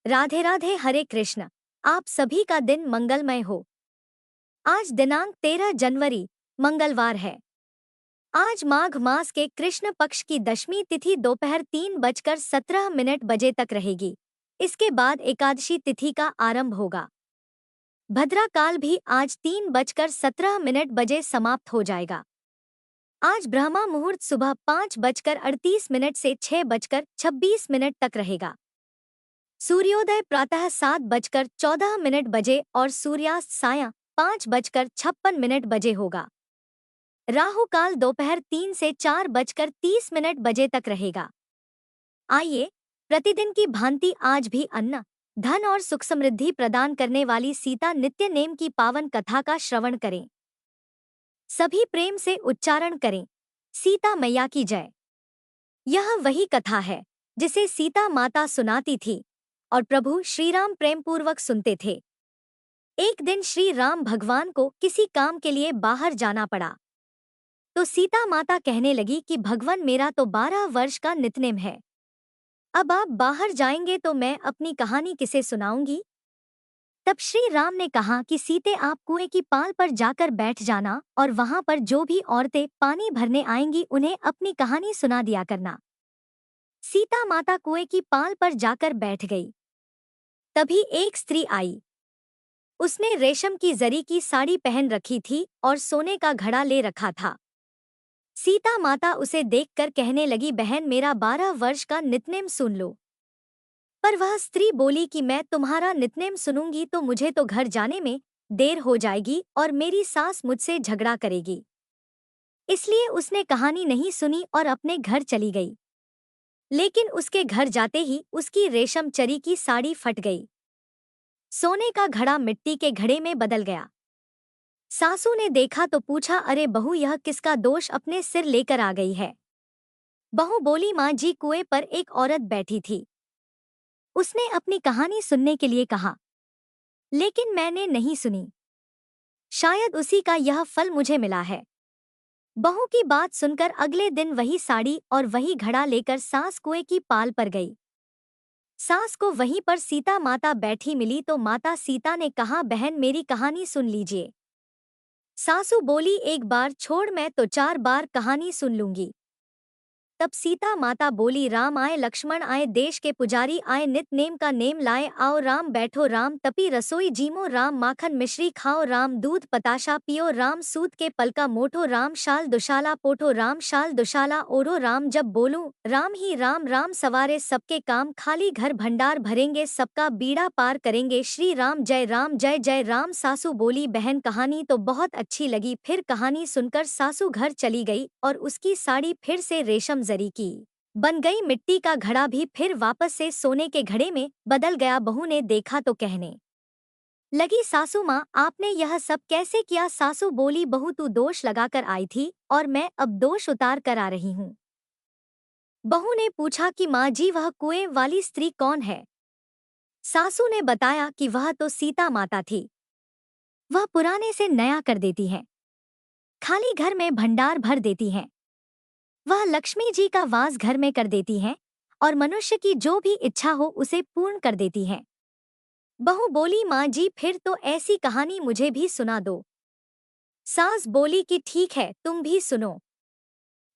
राधे राधे, हरे कृष्ण। आप सभी का दिन मंगलमय हो। आज दिनांक 13 जनवरी मंगलवार है। आज माघ मास के कृष्ण पक्ष की दशमी तिथि दोपहर 3:17 बजे तक रहेगी। इसके बाद एकादशी तिथि का आरंभ होगा। भद्रा काल भी आज 3:17 बजे समाप्त हो जाएगा। आज ब्रह्मा मुहूर्त सुबह 5:38 से 6:26 तक रहेगा। सूर्योदय प्रातः 7:14 बजे और सूर्यास्त सायं 5:56 बजे होगा। राहु काल दोपहर 3 से 4:30 बजे तक रहेगा। आइए, प्रतिदिन की भांति आज भी अन्न, धन और सुख समृद्धि प्रदान करने वाली सीता नित्य नेम की पावन कथा का श्रवण करें। सभी प्रेम से उच्चारण करें, सीता मैया की जय। यह वही कथा है जिसे सीता माता सुनाती थी और प्रभु श्री राम प्रेमपूर्वक सुनते थे। एक दिन श्री राम भगवान को किसी काम के लिए बाहर जाना पड़ा, तो सीता माता कहने लगी कि भगवान, मेरा तो 12 वर्ष का नितनेम है। अब आप बाहर जाएंगे तो मैं अपनी कहानी किसे सुनाऊंगी? तब श्री राम ने कहा कि सीते, आप कुएं की पाल पर जाकर बैठ जाना और वहां पर जो भी औरतें पानी भरने आएंगी उन्हें अपनी कहानी सुना दिया करना। सीता माता कुएं की पाल पर जाकर बैठ गई। तभी एक स्त्री आई। उसने रेशम की जरी की साड़ी पहन रखी थी और सोने का घड़ा ले रखा था। सीता माता उसे देखकर कहने लगी, बहन, मेरा 12 वर्ष का नितनेम सुन लो। पर वह स्त्री बोली कि मैं तुम्हारा नितनेम सुनूंगी तो मुझे तो घर जाने में देर हो जाएगी और मेरी सास मुझसे झगड़ा करेगी। इसलिए उसने कहानी नहीं सुनी और अपने घर चली गई। लेकिन उसके घर जाते ही उसकी रेशम चरी की साड़ी फट गई। सोने का घड़ा मिट्टी के घड़े में बदल गया। सासू ने देखा तो पूछा, अरे बहू, यह किसका दोष अपने सिर लेकर आ गई है? बहू बोली, माँ जी, कुएं पर एक औरत बैठी थी। उसने अपनी कहानी सुनने के लिए कहा, लेकिन मैंने नहीं सुनी। शायद उसी का यह फल मुझे मिला है। बहू की बात सुनकर अगले दिन वही साड़ी और वही घड़ा लेकर सास कुएं की पाल पर गई। सास को वहीं पर सीता माता बैठी मिली तो माता सीता ने कहा, बहन, मेरी कहानी सुन लीजिए। सासू बोली, एक बार छोड़, मैं तो 4 बार कहानी सुन लूंगी। तब सीता माता बोली, राम आए, लक्ष्मण आए, देश के पुजारी आए, नित नेम का नेम लाए, आओ राम बैठो, राम तपी रसोई जीमो, राम माखन मिश्री खाओ, राम दूध पताशा पियो, राम सूत के पलका मोठो, राम शाल दुशाला पोठो, राम शाल दुशाला ओढ़ो, राम जब बोलूं राम ही राम, राम सवारे सबके काम, खाली घर भंडार भरेंगे, सबका बीड़ा पार करेंगे, श्री राम जय जय राम। सासू बोली, बहन, कहानी तो बहुत अच्छी लगी। फिर कहानी सुनकर सासू घर चली गई और उसकी साड़ी फिर से रेशम जरी की बन गई। मिट्टी का घड़ा भी फिर वापस से सोने के घड़े में बदल गया। बहू ने देखा तो कहने लगी, सासू माँ, आपने यह सब कैसे किया? सासू बोली, बहू, तू दोष लगाकर आई थी और मैं अब दोष उतार कर आ रही हूँ। बहू ने पूछा कि माँ जी, वह कुएं वाली स्त्री कौन है? सासू ने बताया कि वह तो सीता माता थी। वह पुराने से नया कर देती है, खाली घर में भंडार भर देती है। वह लक्ष्मी जी का वास घर में कर देती हैं और मनुष्य की जो भी इच्छा हो उसे पूर्ण कर देती हैं। बहू बोली, माँ जी, फिर तो ऐसी कहानी मुझे भी सुना दो। सास बोली कि ठीक है, तुम भी सुनो।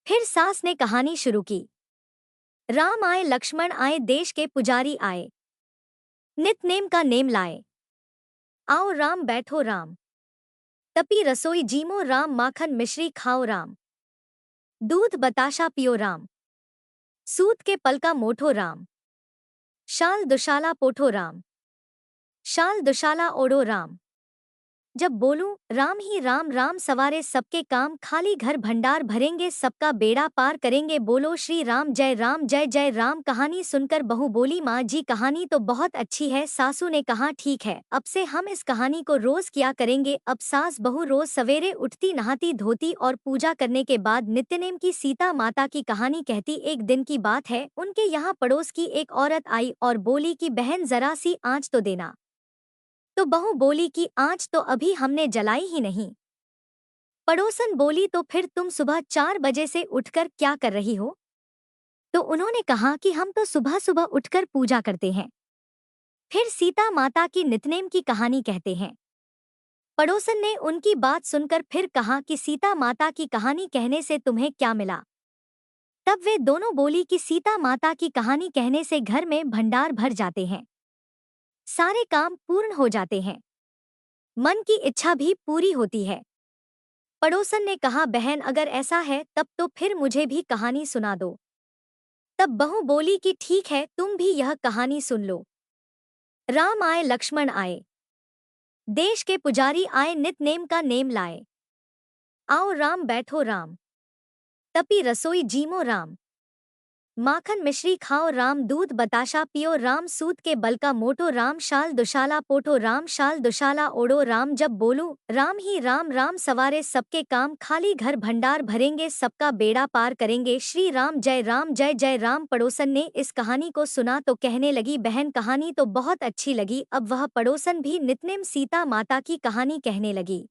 फिर सास ने कहानी शुरू की। राम आए, लक्ष्मण आए, देश के पुजारी आए, नित नेम का नेम लाए, आओ राम बैठो, राम तपी रसोई जीमो, राम माखन मिश्री खाओ, राम दूध बताशा पियो, राम सूत के पलका मोठो, राम शाल दुशाला पोठो, राम शाल दुशाला ओढ़ो, राम जब बोलूं राम ही राम, राम सवारे सबके काम, खाली घर भंडार भरेंगे, सबका बेड़ा पार करेंगे, बोलो श्री राम जय जय राम। कहानी सुनकर बहू बोली, माँ जी, कहानी तो बहुत अच्छी है। सासू ने कहा, ठीक है, अब से हम इस कहानी को रोज किया करेंगे। अब सास बहू रोज सवेरे उठती, नहाती धोती और पूजा करने के बाद नित्यनेम की सीता माता की कहानी कहती। एक दिन की बात है, उनके यहाँ पड़ोस की एक औरत आई और बोली कि बहन, जरा सी आँच तो देना। तो बहू बोली कि आँच तो अभी हमने जलाई ही नहीं। पड़ोसन बोली, तो फिर तुम सुबह 4 बजे से उठकर क्या कर रही हो? तो उन्होंने कहा कि हम तो सुबह सुबह उठकर पूजा करते हैं। फिर सीता माता की नितनेम की कहानी कहते हैं। पड़ोसन ने उनकी बात सुनकर फिर कहा कि सीता माता की कहानी कहने से तुम्हें क्या मिला। तब वे दोनों बोली कि सीता माता की कहानी कहने से घर में भंडार भर जाते हैं, सारे काम पूर्ण हो जाते हैं, मन की इच्छा भी पूरी होती है। पड़ोसन ने कहा, बहन अगर ऐसा है तब तो फिर मुझे भी कहानी सुना दो। तब बहू बोली कि ठीक है, तुम भी यह कहानी सुन लो। राम आए लक्ष्मण आए, देश के पुजारी आए नित नेम का नेम लाए। आओ राम बैठो राम, तपी रसोई जीमो राम। माखन मिश्री खाओ राम, दूध बताशा पियो राम। सूत के बल का मोटो राम, शाल दुशाला पोटो राम। शाल दुशाला ओढ़ो राम, जब बोलूं राम ही राम। राम सवारे सबके काम, खाली घर भंडार भरेंगे, सबका बेड़ा पार करेंगे। श्री राम जय राम, जय जय राम। पड़ोसन ने इस कहानी को सुना तो कहने लगी, बहन कहानी तो बहुत अच्छी लगी। अब वह पड़ोसन भी नितनेम सीता माता की कहानी कहने लगी।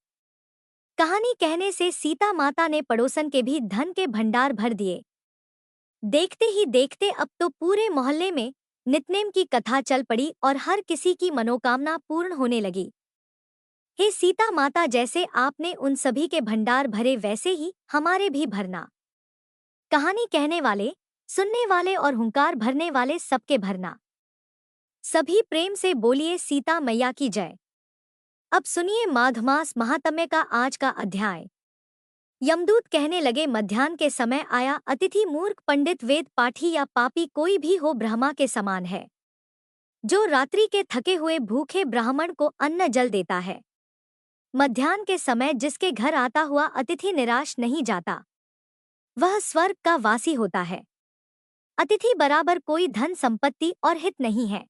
कहानी कहने से सीता माता ने पड़ोसन के भी धन के भंडार भर दिए। देखते ही देखते अब तो पूरे मोहल्ले में नितनेम की कथा चल पड़ी और हर किसी की मनोकामना पूर्ण होने लगी। हे सीता माता, जैसे आपने उन सभी के भंडार भरे वैसे ही हमारे भी भरना। कहानी कहने वाले, सुनने वाले और हुंकार भरने वाले सबके भरना। सभी प्रेम से बोलिए सीता मैया की जय। अब सुनिए माघ मास महात्म्य का आज का अध्याय। यमदूत कहने लगे, मध्याह्न के समय आया, अतिथि मूर्ख पंडित वेद पाठी या पापी कोई भी हो ब्रह्मा के समान है, जो रात्रि के थके हुए भूखे ब्राह्मण को अन्न जल देता है। मध्याह्न के समय जिसके घर आता हुआ अतिथि निराश नहीं जाता, वह स्वर्ग का वासी होता है। अतिथि बराबर कोई धन संपत्ति और हित नहीं है।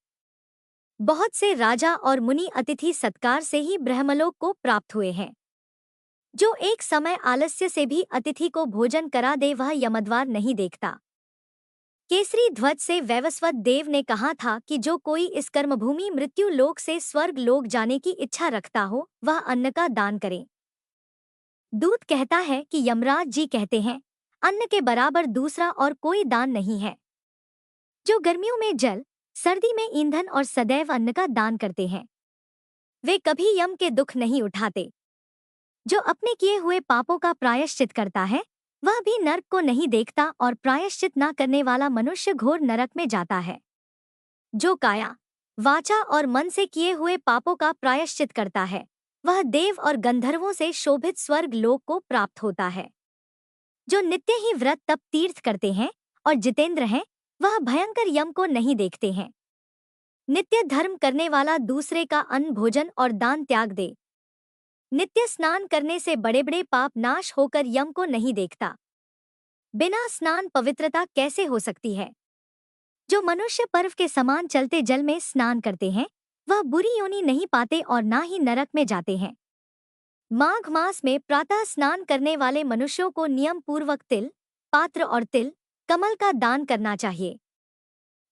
बहुत से राजा और मुनि अतिथि सत्कार से ही ब्रह्मलोक को प्राप्त हुए हैं। जो एक समय आलस्य से भी अतिथि को भोजन करा दे, वह यमद्वार नहीं देखता। केसरी ध्वज से वैवस्वत देव ने कहा था कि जो कोई इस कर्मभूमि मृत्यु लोक से स्वर्ग लोक जाने की इच्छा रखता हो, वह अन्न का दान करे। दूत कहता है कि यमराज जी कहते हैं, अन्न के बराबर दूसरा और कोई दान नहीं है। जो गर्मियों में जल, सर्दी में ईंधन और सदैव अन्न का दान करते हैं, वे कभी यम के दुख नहीं उठाते। जो अपने किए हुए पापों का प्रायश्चित करता है, वह भी नरक को नहीं देखता, और प्रायश्चित न करने वाला मनुष्य घोर नरक में जाता है। जो काया, वाचा और मन से किए हुए पापों का प्रायश्चित करता है, वह देव और गंधर्वों से शोभित स्वर्ग लोक को प्राप्त होता है। जो नित्य ही व्रत तप तीर्थ करते हैं और जितेंद्र हैं, वह भयंकर यम को नहीं देखते हैं। नित्य धर्म करने वाला दूसरे का अन्न भोजन और दान त्याग दे। नित्य स्नान करने से बड़े बड़े पाप नाश होकर यम को नहीं देखता। बिना स्नान पवित्रता कैसे हो सकती है। जो मनुष्य पर्व के समान चलते जल में स्नान करते हैं, वह बुरी योनि नहीं पाते और ना ही नरक में जाते हैं। माघ मास में प्रातः स्नान करने वाले मनुष्यों को नियम पूर्वक तिल, पात्र और तिल, कमल का दान करना चाहिए।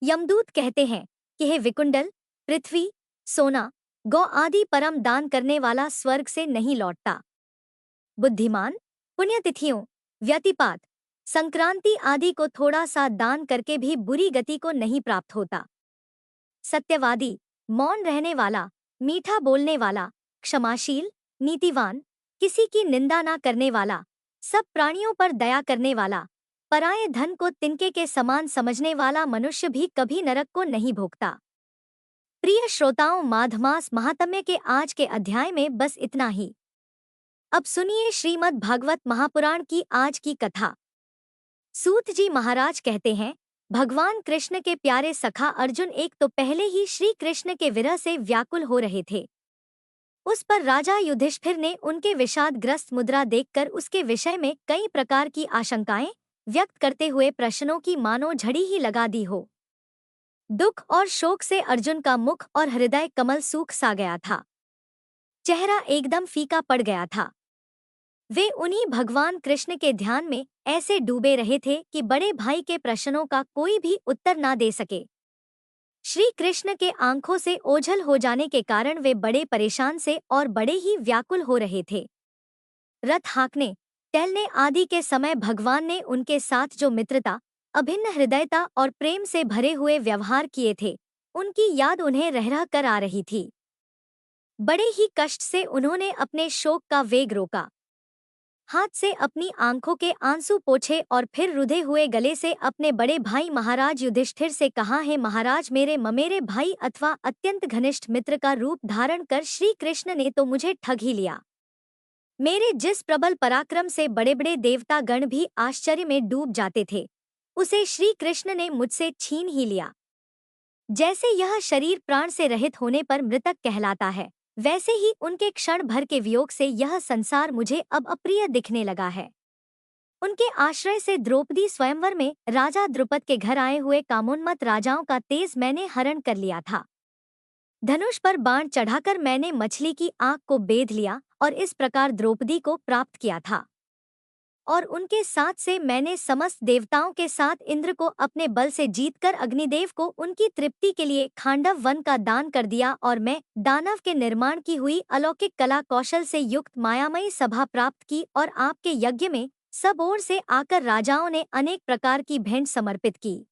यमदूत कहते हैं कि हे विकुंडल, पृथ्वी, सोना, गौ आदि परम दान करने वाला स्वर्ग से नहीं लौटता। बुद्धिमान पुण्यतिथियों, व्यतिपात, संक्रांति आदि को थोड़ा सा दान करके भी बुरी गति को नहीं प्राप्त होता। सत्यवादी, मौन रहने वाला, मीठा बोलने वाला, क्षमाशील, नीतिवान, किसी की निंदा न करने वाला, सब प्राणियों पर दया करने वाला, पराये धन को तिनके के समान समझने वाला मनुष्य भी कभी नरक को नहीं भोगता। प्रिय श्रोताओं, माघ मास महात्म्य के आज के अध्याय में बस इतना ही। अब सुनिए श्रीमद् भागवत महापुराण की आज की कथा। सूत जी महाराज कहते हैं, भगवान कृष्ण के प्यारे सखा अर्जुन एक तो पहले ही श्री कृष्ण के विरह से व्याकुल हो रहे थे। उस पर राजा युधिष्ठिर ने उनके विषादग्रस्त मुद्रा देखकर उसके विषय में कई प्रकार की आशंकाएं व्यक्त करते हुए प्रश्नों की मानो झड़ी ही लगा दी हो। दुख और शोक से अर्जुन का मुख और हृदय कमल सूख सा गया था। चेहरा एकदम फीका पड़ गया था। वे उन्हीं भगवान कृष्ण के ध्यान में ऐसे डूबे रहे थे कि बड़े भाई के प्रश्नों का कोई भी उत्तर ना दे सके। श्री कृष्ण के आंखों से ओझल हो जाने के कारण वे बड़े परेशान से और बड़े ही व्याकुल हो रहे थे। रथ हाँकने, टहलने आदि के समय भगवान ने उनके साथ जो मित्रता, अभिन्न हृदयता और प्रेम से भरे हुए व्यवहार किए थे, उनकी याद उन्हें रह रह कर आ रही थी। बड़े ही कष्ट से उन्होंने अपने शोक का वेग रोका, हाथ से अपनी आंखों के आंसू पोंछे और फिर रुधे हुए गले से अपने बड़े भाई महाराज युधिष्ठिर से कहा, है महाराज, मेरे ममेरे भाई अथवा अत्यंत घनिष्ठ मित्र का रूप धारण कर श्री कृष्ण ने तो मुझे ठग ही लिया। मेरे जिस प्रबल पराक्रम से बड़े बड़े देवता गण भी आश्चर्य में डूब जाते थे, उसे श्री कृष्ण ने मुझसे छीन ही लिया। जैसे यह शरीर प्राण से रहित होने पर मृतक कहलाता है, वैसे ही उनके क्षण भर के वियोग से यह संसार मुझे अब अप्रिय दिखने लगा है। उनके आश्रय से द्रौपदी स्वयंवर में राजा द्रुपद के घर आए हुए कामोन्मत्त राजाओं का तेज मैंने हरण कर लिया था। धनुष पर बाण चढ़ाकर मैंने मछली की आंख को बेध लिया और इस प्रकार द्रौपदी को प्राप्त किया था। और उनके साथ से मैंने समस्त देवताओं के साथ इंद्र को अपने बल से जीतकर अग्निदेव को उनकी तृप्ति के लिए खांडव वन का दान कर दिया और मैं दानव के निर्माण की हुई अलौकिक कला कौशल से युक्त मायामयी सभा प्राप्त की और आपके यज्ञ में सब ओर से आकर राजाओं ने अनेक प्रकार की भेंट समर्पित की।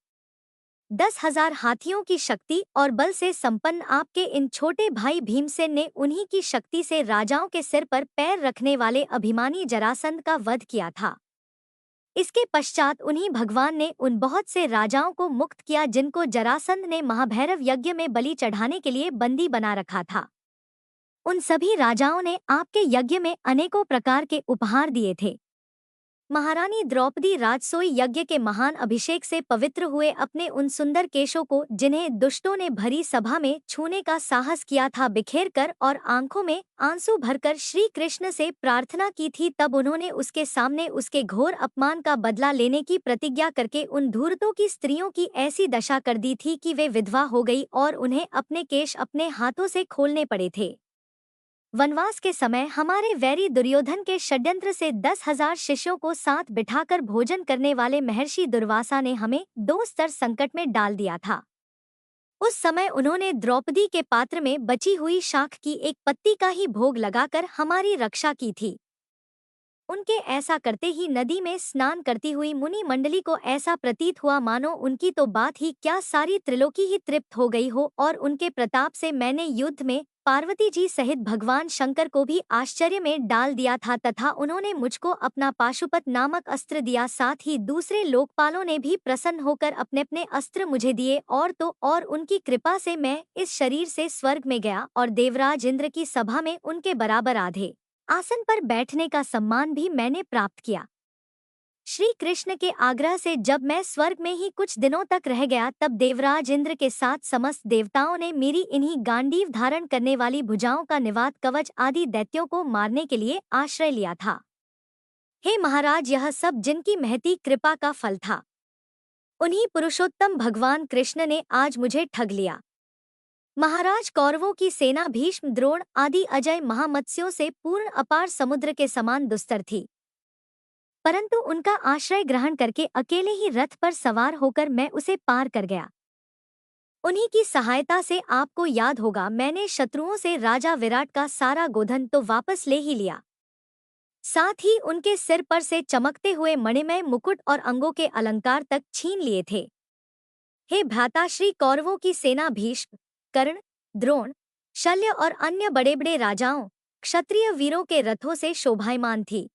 10,000 हाथियों की शक्ति और बल से संपन्न आपके इन छोटे भाई भीमसेन ने उन्हीं की शक्ति से राजाओं के सिर पर पैर रखने वाले अभिमानी जरासंध का वध किया था। इसके पश्चात उन्हीं भगवान ने उन बहुत से राजाओं को मुक्त किया जिनको जरासंध ने महाभैरव यज्ञ में बलि चढ़ाने के लिए बंदी बना रखा था। उन सभी राजाओं ने आपके यज्ञ में अनेकों प्रकार के उपहार दिए थे। महारानी द्रौपदी राजसोई यज्ञ के महान अभिषेक से पवित्र हुए अपने उन सुंदर केशों को, जिन्हें दुष्टों ने भरी सभा में छूने का साहस किया था, बिखेर कर और आंखों में आंसू भरकर श्री कृष्ण से प्रार्थना की थी। तब उन्होंने उसके सामने उसके घोर अपमान का बदला लेने की प्रतिज्ञा करके उन धूर्तों की स्त्रियों की ऐसी दशा कर दी थी कि वे विधवा हो गई और उन्हें अपने केश अपने हाथों से खोलने पड़े थे। वनवास के समय हमारे वैरी दुर्योधन के षड्यंत्र से 10,000 शिष्यों को साथ बिठाकर भोजन करने वाले महर्षि दुर्वासा ने हमें 2 स्तर संकट में डाल दिया था। उस समय उन्होंने द्रौपदी के पात्र में बची हुई शाख की एक पत्ती का ही भोग लगाकर हमारी रक्षा की थी। उनके ऐसा करते ही नदी में स्नान करती हुई मुनि मंडली को ऐसा प्रतीत हुआ मानो उनकी तो बात ही क्या, सारी त्रिलोकी ही तृप्त हो गई हो। और उनके प्रताप से मैंने युद्ध में पार्वती जी सहित भगवान शंकर को भी आश्चर्य में डाल दिया था तथा उन्होंने मुझको अपना पाशुपत नामक अस्त्र दिया। साथ ही दूसरे लोकपालों ने भी प्रसन्न होकर अपने अपने अस्त्र मुझे दिए और तो और उनकी कृपा से मैं इस शरीर से स्वर्ग में गया और देवराज इंद्र की सभा में उनके बराबर आधे आसन पर बैठने का सम्मान भी मैंने प्राप्त किया। श्री कृष्ण के आग्रह से जब मैं स्वर्ग में ही कुछ दिनों तक रह गया, तब देवराज इंद्र के साथ समस्त देवताओं ने मेरी इन्हीं गांडीव धारण करने वाली भुजाओं का निवात कवच आदि दैत्यों को मारने के लिए आश्रय लिया था। हे महाराज, यह सब जिनकी महती कृपा का फल था, उन्हीं पुरुषोत्तम भगवान कृष्ण ने आज मुझे ठग लिया। महाराज, कौरवों की सेना भीष्म, द्रोण आदि अजय महामत्स्यों से पूर्ण अपार समुद्र के समान दुस्तर थी, परंतु उनका आश्रय ग्रहण करके अकेले ही रथ पर सवार होकर मैं उसे पार कर गया। उन्हीं की सहायता से, आपको याद होगा, मैंने शत्रुओं से राजा विराट का सारा गोधन तो वापस ले ही लिया, साथ ही उनके सिर पर से चमकते हुए मणिमय मुकुट और अंगों के अलंकार तक छीन लिए थे। हे भ्राताश्री, कौरवों की सेना भीष्म, कर्ण, द्रोण, शल्य और अन्य बड़े बड़े राजाओं, क्षत्रिय वीरों के रथों से शोभायमान थी।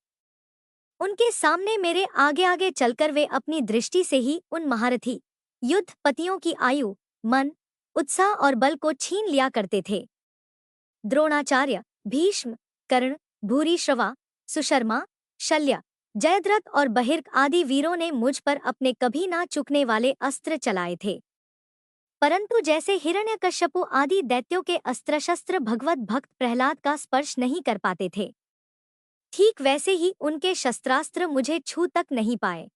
उनके सामने मेरे आगे आगे चलकर वे अपनी दृष्टि से ही उन महारथी युद्ध पतियों की आयु, मन, उत्साह और बल को छीन लिया करते थे। द्रोणाचार्य, भीष्म, कर्ण, भूरिश्रवा, सुशर्मा, शल्य, जयद्रथ और बहिर्क आदि वीरों ने मुझ पर अपने कभी ना चुकने वाले अस्त्र चलाए थे, परंतु जैसे हिरण्यकश्यपु आदि दैत्यों के अस्त्र शस्त्र भगवत भक्त प्रहलाद का स्पर्श नहीं कर पाते थे, ठीक वैसे ही उनके शस्त्रास्त्र मुझे छू तक नहीं पाए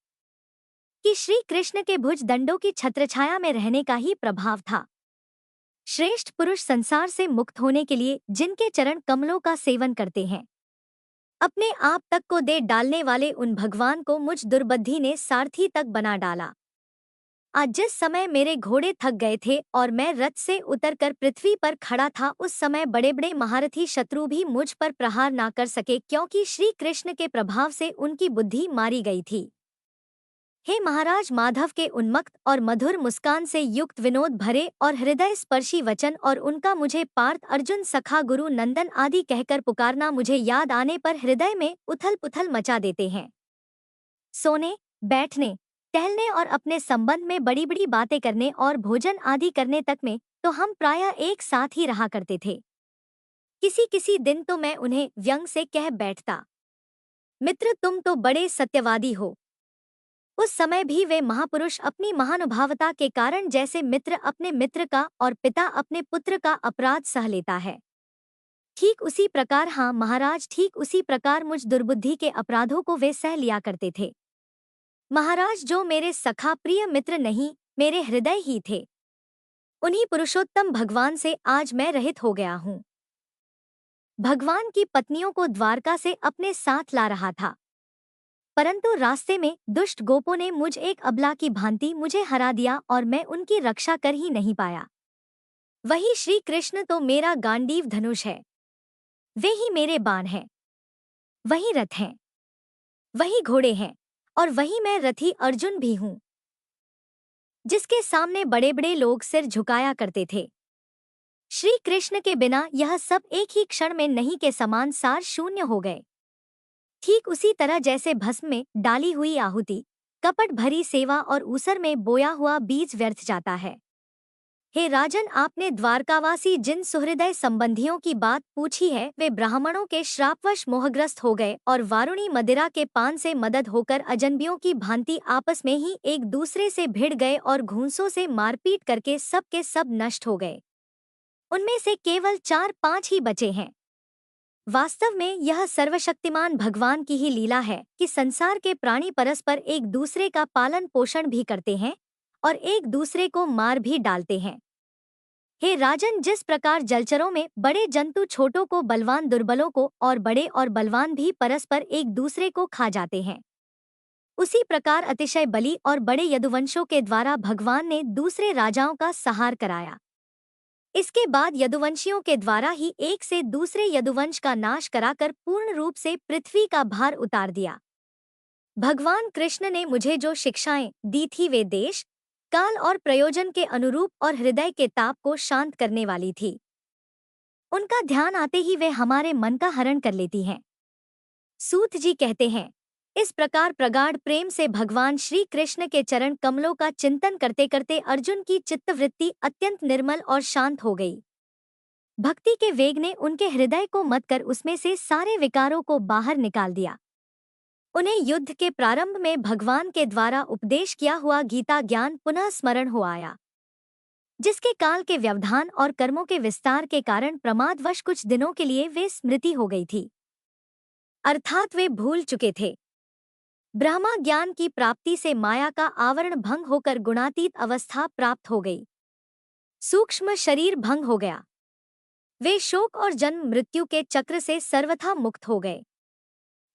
कि श्री कृष्ण के भुज दंडों की छत्रछाया में रहने का ही प्रभाव था। श्रेष्ठ पुरुष संसार से मुक्त होने के लिए जिनके चरण कमलों का सेवन करते हैं, अपने आप तक को दे डालने वाले उन भगवान को मुझ दुर्बुद्धि ने सारथी तक बना डाला। आज जिस समय मेरे घोड़े थक गए थे और मैं रथ से उतरकर पृथ्वी पर खड़ा था, उस समय बड़े बड़े महारथी शत्रु भी मुझ पर प्रहार ना कर सके, क्योंकि श्री कृष्ण के प्रभाव से उनकी बुद्धि मारी गई थी। हे महाराज, माधव के उन्मत्त और मधुर मुस्कान से युक्त विनोद भरे और हृदय स्पर्शी वचन और उनका मुझे पार्थ अर्जुन सखा गुरु नंदन आदि कहकर पुकारना मुझे याद आने पर हृदय में उथल पुथल मचा देते हैं। सोने, बैठने, टहलने और अपने संबंध में बड़ी बड़ी बातें करने और भोजन आदि करने तक में तो हम प्रायः एक साथ ही रहा करते थे। किसी किसी दिन तो मैं उन्हें व्यंग से कह बैठता, मित्र तुम तो बड़े सत्यवादी हो। उस समय भी वे महापुरुष अपनी महानुभावता के कारण जैसे मित्र अपने मित्र का और पिता अपने पुत्र का अपराध सह लेता है, ठीक उसी प्रकार, हाँ महाराज, ठीक उसी प्रकार मुझ दुर्बुद्धि के अपराधों को वे सह लिया करते थे। महाराज, जो मेरे सखा प्रिय मित्र नहीं, मेरे हृदय ही थे, उन्हीं पुरुषोत्तम भगवान से आज मैं रहित हो गया हूँ। भगवान की पत्नियों को द्वारका से अपने साथ ला रहा था, परंतु रास्ते में दुष्ट गोपों ने मुझ एक अबला की भांति मुझे हरा दिया और मैं उनकी रक्षा कर ही नहीं पाया। वही श्री कृष्ण तो मेरा गांडीव धनुष है, वे ही मेरे बाण हैं, वही रथ हैं, वही घोड़े हैं और वही मैं रथी अर्जुन भी हूँ, जिसके सामने बड़े बड़े लोग सिर झुकाया करते थे। श्री कृष्ण के बिना यह सब एक ही क्षण में नहीं के समान सार शून्य हो गए। ठीक उसी तरह जैसे भस्म में डाली हुई आहुति, कपट भरी सेवा और ऊसर में बोया हुआ बीज व्यर्थ जाता है। हे राजन, आपने द्वारकावासी जिन सुहृदय संबंधियों की बात पूछी है, वे ब्राह्मणों के श्रापवश मोहग्रस्त हो गए और वारुणी मदिरा के पान से मदद होकर अजनबियों की भांति आपस में ही एक दूसरे से भिड़ गए और घूंसों से मारपीट करके सब के सब नष्ट हो गए। उनमें से केवल 4-5 ही बचे हैं। वास्तव में यह सर्वशक्तिमान भगवान की ही लीला है कि संसार के प्राणी परस्पर एक दूसरे का पालन पोषण भी करते हैं और एक दूसरे को मार भी डालते हैं। हे राजन, जिस प्रकार जलचरों में बड़े जंतु छोटों को, बलवान दुर्बलों को और बड़े और बलवान भी परस्पर एक दूसरे को खा जाते हैं, उसी प्रकार अतिशय बली और बड़े यदुवंशों के द्वारा भगवान ने दूसरे राजाओं का संहार कराया। इसके बाद यदुवंशियों के द्वारा ही एक से दूसरे यदुवंश का नाश कराकर पूर्ण रूप से पृथ्वी का भार उतार दिया। भगवान कृष्ण ने मुझे जो शिक्षाएं दी थी वे देश, काल और प्रयोजन के अनुरूप और हृदय के ताप को शांत करने वाली थी। उनका ध्यान आते ही वे हमारे मन का हरण कर लेती हैं। सूत जी कहते हैं, इस प्रकार प्रगाढ़ प्रेम से भगवान श्री कृष्ण के चरण कमलों का चिंतन करते करते अर्जुन की चित्तवृत्ति अत्यंत निर्मल और शांत हो गई। भक्ति के वेग ने उनके हृदय को मत कर उसमें से सारे विकारों को बाहर निकाल दिया। उन्हें युद्ध के प्रारंभ में भगवान के द्वारा उपदेश किया हुआ गीता ज्ञान पुनः स्मरण हो आया, जिसके काल के व्यवधान और कर्मों के विस्तार के कारण प्रमादवश कुछ दिनों के लिए वे स्मृति हो गई थी, अर्थात वे भूल चुके थे। ब्रह्मा ज्ञान की प्राप्ति से माया का आवरण भंग होकर गुणातीत अवस्था प्राप्त हो गई, सूक्ष्म शरीर भंग हो गया। वे शोक और जन्म मृत्यु के चक्र से सर्वथा मुक्त हो गए।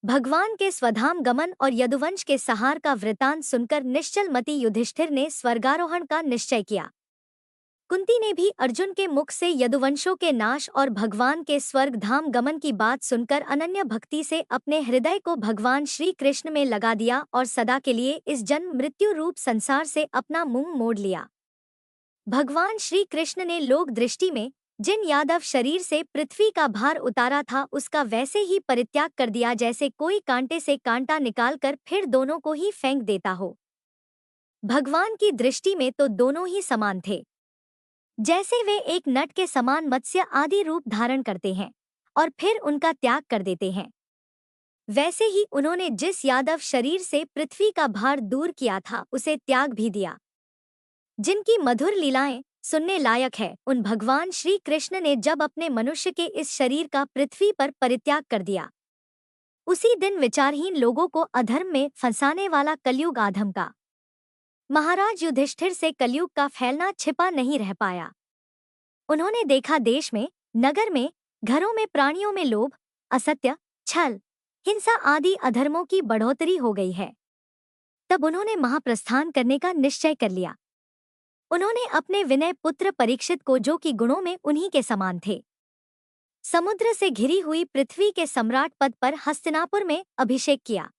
भगवान के स्वधाम गमन और यदुवंश के संहार का वृतांत सुनकर निश्चल मति युधिष्ठिर ने स्वर्गारोहण का निश्चय किया। कुंती ने भी अर्जुन के मुख से यदुवंशों के नाश और भगवान के स्वर्ग धाम गमन की बात सुनकर अनन्य भक्ति से अपने हृदय को भगवान श्री कृष्ण में लगा दिया और सदा के लिए इस जन्म मृत्यु रूप संसार से अपना मुंह मोड़ लिया। भगवान श्री कृष्ण ने लोक दृष्टि में जिन यादव शरीर से पृथ्वी का भार उतारा था उसका वैसे ही परित्याग कर दिया जैसे कोई कांटे से कांटा निकालकर फिर दोनों को ही फेंक देता हो। भगवान की दृष्टि में तो दोनों ही समान थे। जैसे वे एक नट के समान मत्स्य आदि रूप धारण करते हैं और फिर उनका त्याग कर देते हैं, वैसे ही उन्होंने जिस यादव शरीर से पृथ्वी का भार दूर किया था उसे त्याग भी दिया। जिनकी मधुर लीलाएं सुनने लायक है, उन भगवान श्री कृष्ण ने जब अपने मनुष्य के इस शरीर का पृथ्वी पर परित्याग कर दिया, उसी दिन विचारहीन लोगों को अधर्म में फंसाने वाला कलयुग आधम का महाराज युधिष्ठिर से कलयुग का फैलना छिपा नहीं रह पाया। उन्होंने देखा देश में, नगर में, घरों में प्राणियों में लोभ, असत्य, छल, हिंसा आदि अधर्मों की बढ़ोतरी हो गई है। तब उन्होंने महाप्रस्थान करने का निश्चय कर लिया। उन्होंने अपने विनय पुत्र परीक्षित को, जो कि गुणों में उन्हीं के समान थे, समुद्र से घिरी हुई पृथ्वी के सम्राट पद पर हस्तिनापुर में अभिषेक किया।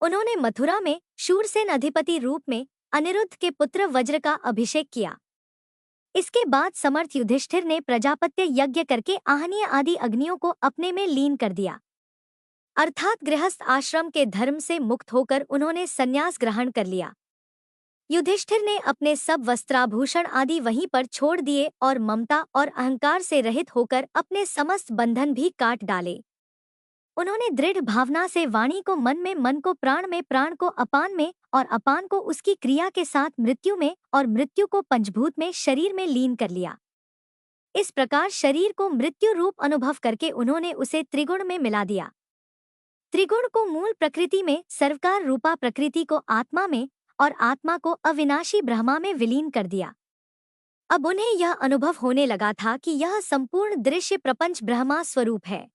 उन्होंने मथुरा में शूरसेन अधिपति रूप में अनिरुद्ध के पुत्र वज्र का अभिषेक किया। इसके बाद समर्थ युधिष्ठिर ने प्रजापत्य यज्ञ करके आहनीय आदि अग्नियों को अपने में लीन कर दिया, अर्थात गृहस्थ आश्रम के धर्म से मुक्त होकर उन्होंने संन्यास ग्रहण कर लिया। युधिष्ठिर ने अपने सब वस्त्राभूषण आदि वहीं पर छोड़ दिए और ममता और अहंकार से रहित होकर अपने समस्त बंधन भी काट डाले। उन्होंने दृढ़ भावना से वाणी को मन में, मन को प्राण में, प्राण को अपान में और अपान को उसकी क्रिया के साथ मृत्यु में और मृत्यु को पंचभूत में शरीर में लीन कर लिया। इस प्रकार शरीर को मृत्यु रूप अनुभव करके उन्होंने उसे त्रिगुण में मिला दिया। त्रिगुण को मूल प्रकृति में, सर्वकार रूपा प्रकृति को आत्मा में और आत्मा को अविनाशी ब्रह्मा में विलीन कर दिया। अब उन्हें यह अनुभव होने लगा था कि यह संपूर्ण दृश्य प्रपंच ब्रह्मा स्वरूप है।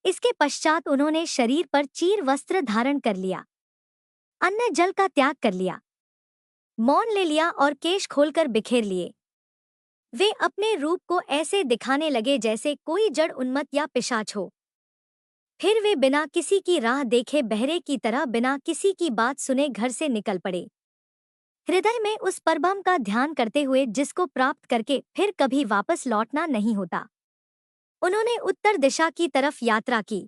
इसके पश्चात उन्होंने शरीर पर चीर वस्त्र धारण कर लिया, अन्न जल का त्याग कर लिया, मौन ले लिया और केश खोलकर बिखेर लिए। वे अपने रूप को ऐसे दिखाने लगे जैसे कोई जड़ उन्मत्त या पिशाच हो। फिर वे बिना किसी की राह देखे बहरे की तरह बिना किसी की बात सुने घर से निकल पड़े, हृदय में उस परब्रह्म का ध्यान करते हुए जिसको प्राप्त करके फिर कभी वापस लौटना नहीं होता। उन्होंने उत्तर दिशा की तरफ यात्रा की,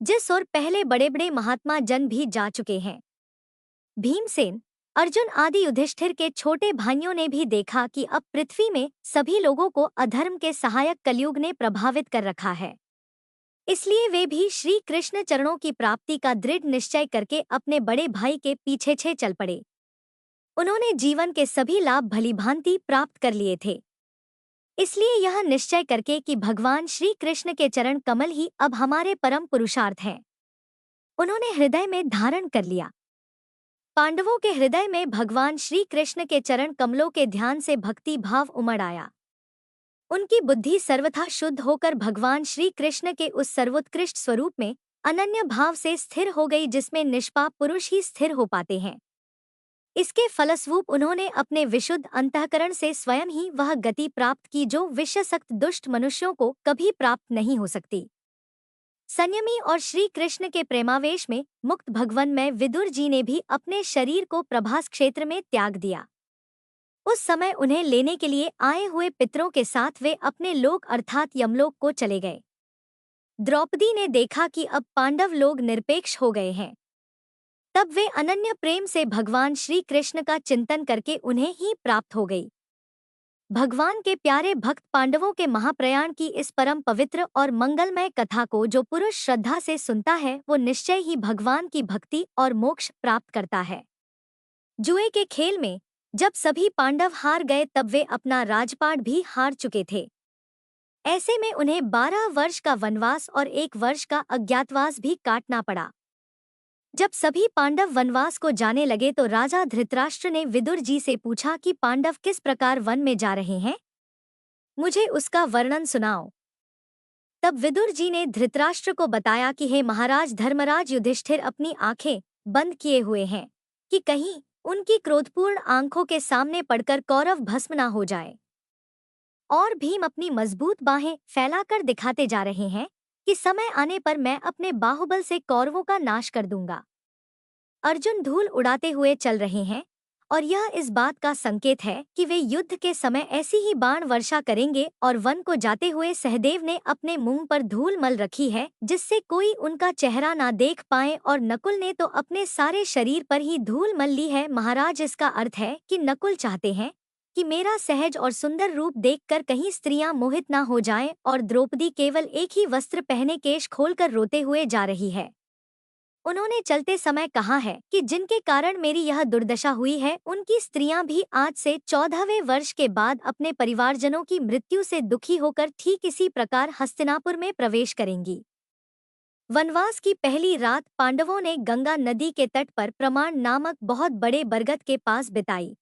जिस ओर पहले बड़े बड़े महात्मा जन भी जा चुके हैं। भीमसेन, अर्जुन आदि युधिष्ठिर के छोटे भाइयों ने भी देखा कि अब पृथ्वी में सभी लोगों को अधर्म के सहायक कलयुग ने प्रभावित कर रखा है। इसलिए वे भी श्री कृष्ण चरणों की प्राप्ति का दृढ़ निश्चय करके अपने बड़े भाई के पीछे चल पड़े। उन्होंने जीवन के सभी लाभ भलीभांति प्राप्त कर लिए थे, इसलिए यह निश्चय करके कि भगवान श्री कृष्ण के चरण कमल ही अब हमारे परम पुरुषार्थ हैं, उन्होंने हृदय में धारण कर लिया। पांडवों के हृदय में भगवान श्री कृष्ण के चरण कमलों के ध्यान से भक्ति भाव उमड़ आया। उनकी बुद्धि सर्वथा शुद्ध होकर भगवान श्री कृष्ण के उस सर्वोत्कृष्ट स्वरूप में अनन्य भाव से स्थिर हो गई जिसमें निष्पाप पुरुष ही स्थिर हो पाते हैं। इसके फलस्वरूप उन्होंने अपने विशुद्ध अंतःकरण से स्वयं ही वह गति प्राप्त की जो विषसक्त दुष्ट मनुष्यों को कभी प्राप्त नहीं हो सकती। संयमी और श्री कृष्ण के प्रेमावेश में मुक्त भगवन में विदुर जी ने भी अपने शरीर को प्रभास क्षेत्र में त्याग दिया। उस समय उन्हें लेने के लिए आए हुए पितरों के साथ वे अपने लोक अर्थात यमलोक को चले गए। द्रौपदी ने देखा कि अब पांडव लोग निरपेक्ष हो गए हैं, तब वे अनन्य प्रेम से भगवान श्री कृष्ण का चिंतन करके उन्हें ही प्राप्त हो गई। भगवान के प्यारे भक्त पांडवों के महाप्रयाण की इस परम पवित्र और मंगलमय कथा को जो पुरुष श्रद्धा से सुनता है वो निश्चय ही भगवान की भक्ति और मोक्ष प्राप्त करता है। जुए के खेल में जब सभी पांडव हार गए तब वे अपना राजपाट भी हार चुके थे। ऐसे में उन्हें 12 वर्ष का वनवास और 1 वर्ष का अज्ञातवास भी काटना पड़ा। जब सभी पांडव वनवास को जाने लगे तो राजा धृतराष्ट्र ने विदुर जी से पूछा कि पांडव किस प्रकार वन में जा रहे हैं, मुझे उसका वर्णन सुनाओ। तब विदुर जी ने धृतराष्ट्र को बताया कि हे महाराज, धर्मराज युधिष्ठिर अपनी आंखें बंद किए हुए हैं कि कहीं उनकी क्रोधपूर्ण आंखों के सामने पड़कर कौरव भस्म न हो जाए, और भीम अपनी मजबूत बाहें फैलाकर दिखाते जा रहे हैं कि समय आने पर मैं अपने बाहुबल से कौरवों का नाश कर दूंगा। अर्जुन धूल उड़ाते हुए चल रहे हैं और यह इस बात का संकेत है कि वे युद्ध के समय ऐसी ही बाण वर्षा करेंगे। और वन को जाते हुए सहदेव ने अपने मुंह पर धूल मल रखी है जिससे कोई उनका चेहरा ना देख पाए, और नकुल ने तो अपने सारे शरीर पर ही धूल मल ली है। महाराज, इसका अर्थ है कि नकुल चाहते हैं कि मेरा सहज और सुंदर रूप देखकर कहीं स्त्रियां मोहित ना हो जाएं, और द्रौपदी केवल एक ही वस्त्र पहने केश खोलकर रोते हुए जा रही है। उन्होंने चलते समय कहा है कि जिनके कारण मेरी यह दुर्दशा हुई है उनकी स्त्रियां भी आज से 14वें वर्ष के बाद अपने परिवारजनों की मृत्यु से दुखी होकर ठीक इसी प्रकार हस्तिनापुर में प्रवेश करेंगी। वनवास की पहली रात पांडवों ने गंगा नदी के तट पर प्रमाण नामक बहुत बड़े बरगद के पास बिताई।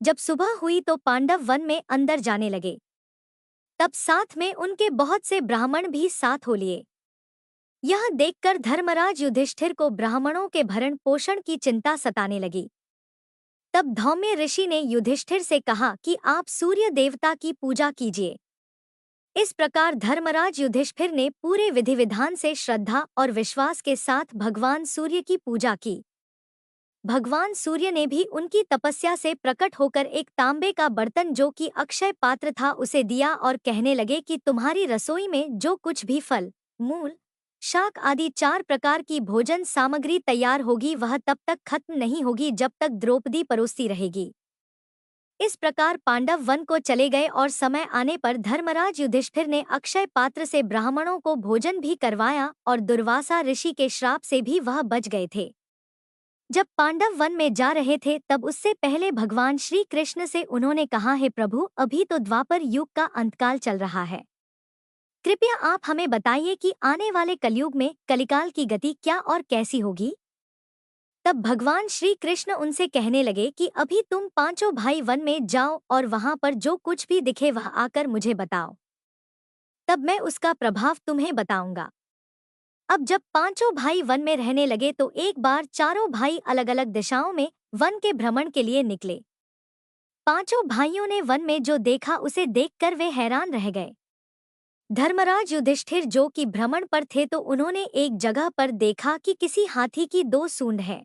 जब सुबह हुई तो पांडव वन में अंदर जाने लगे। तब साथ में उनके बहुत से ब्राह्मण भी साथ हो लिए। यह देखकर धर्मराज युधिष्ठिर को ब्राह्मणों के भरण पोषण की चिंता सताने लगी। तब धौम्य ऋषि ने युधिष्ठिर से कहा कि आप सूर्य देवता की पूजा कीजिए। इस प्रकार धर्मराज युधिष्ठिर ने पूरे विधि विधान से श्रद्धा और विश्वास के साथ भगवान सूर्य की पूजा की। भगवान सूर्य ने भी उनकी तपस्या से प्रकट होकर एक तांबे का बर्तन जो कि अक्षय पात्र था उसे दिया और कहने लगे कि तुम्हारी रसोई में जो कुछ भी फल, मूल, शाक आदि 4 प्रकार की भोजन सामग्री तैयार होगी वह तब तक खत्म नहीं होगी जब तक द्रौपदी परोसती रहेगी। इस प्रकार पांडव वन को चले गए और समय आने पर धर्मराज युधिष्ठिर ने अक्षय पात्र से ब्राह्मणों को भोजन भी करवाया और दुर्वासा ऋषि के श्राप से भी वह बच गए थे। जब पांडव वन में जा रहे थे तब उससे पहले भगवान श्री कृष्ण से उन्होंने कहा, हे प्रभु, अभी तो द्वापर युग का अंतकाल चल रहा है। कृपया आप हमें बताइए कि आने वाले कलयुग में कलिकाल की गति क्या और कैसी होगी। तब भगवान श्री कृष्ण उनसे कहने लगे कि अभी तुम पांचों भाई वन में जाओ और वहां पर जो कुछ भी दिखे वह आकर मुझे बताओ, तब मैं उसका प्रभाव तुम्हें बताऊंगा। अब जब पांचों भाई वन में रहने लगे तो एक बार चारों भाई अलग अलग दिशाओं में वन के भ्रमण के लिए निकले। पांचों भाइयों ने वन में जो देखा उसे देखकर वे हैरान रह गए। धर्मराज युधिष्ठिर जो कि भ्रमण पर थे तो उन्होंने एक जगह पर देखा कि किसी हाथी की 2 सूंड है।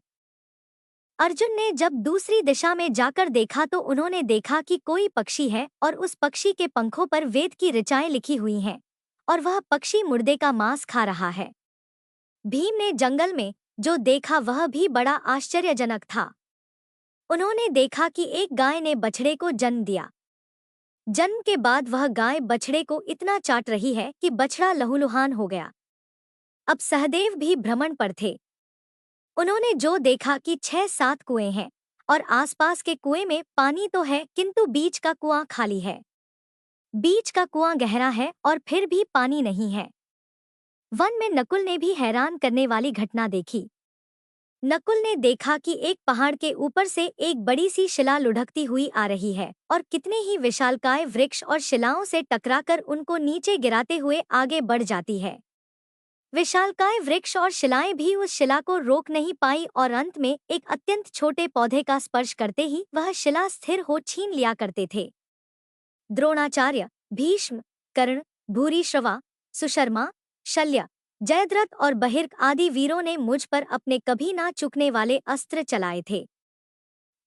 अर्जुन ने जब दूसरी दिशा में जाकर देखा तो उन्होंने देखा कि कोई पक्षी है और उस पक्षी के पंखों पर वेद की ऋचाएं लिखी हुई हैं और वह पक्षी मुर्दे का मांस खा रहा है। भीम ने जंगल में जो देखा वह भी बड़ा आश्चर्यजनक था। उन्होंने देखा कि एक गाय ने बछड़े को जन्म दिया। जन्म के बाद वह गाय बछड़े को इतना चाट रही है कि बछड़ा लहूलुहान हो गया। अब सहदेव भी भ्रमण पर थे। उन्होंने जो देखा कि 6-7 कुएं हैं और आसपास के कुएं में पानी तो है किंतु बीच का कुआं खाली है। बीच का कुआं गहरा है और फिर भी पानी नहीं है। वन में नकुल ने भी हैरान करने वाली घटना देखी। नकुल ने देखा कि एक पहाड़ के ऊपर से एक बड़ी सी शिला लुढ़कती हुई आ रही है और कितने ही विशालकाय वृक्ष और शिलाओं से टकराकर उनको नीचे गिराते हुए आगे बढ़ जाती है। विशालकाय वृक्ष और शिलाएं भी उस शिला को रोक नहीं पाई और अंत में एक अत्यंत छोटे पौधे का स्पर्श करते ही वह शिला स्थिर हो छीन लिया करते थे। द्रोणाचार्य, भीष्म, कर्ण, भूरिश्रवा, सुशर्मा, शल्य, जयद्रथ और बहिर्क आदि वीरों ने मुझ पर अपने कभी ना चुकने वाले अस्त्र चलाए थे,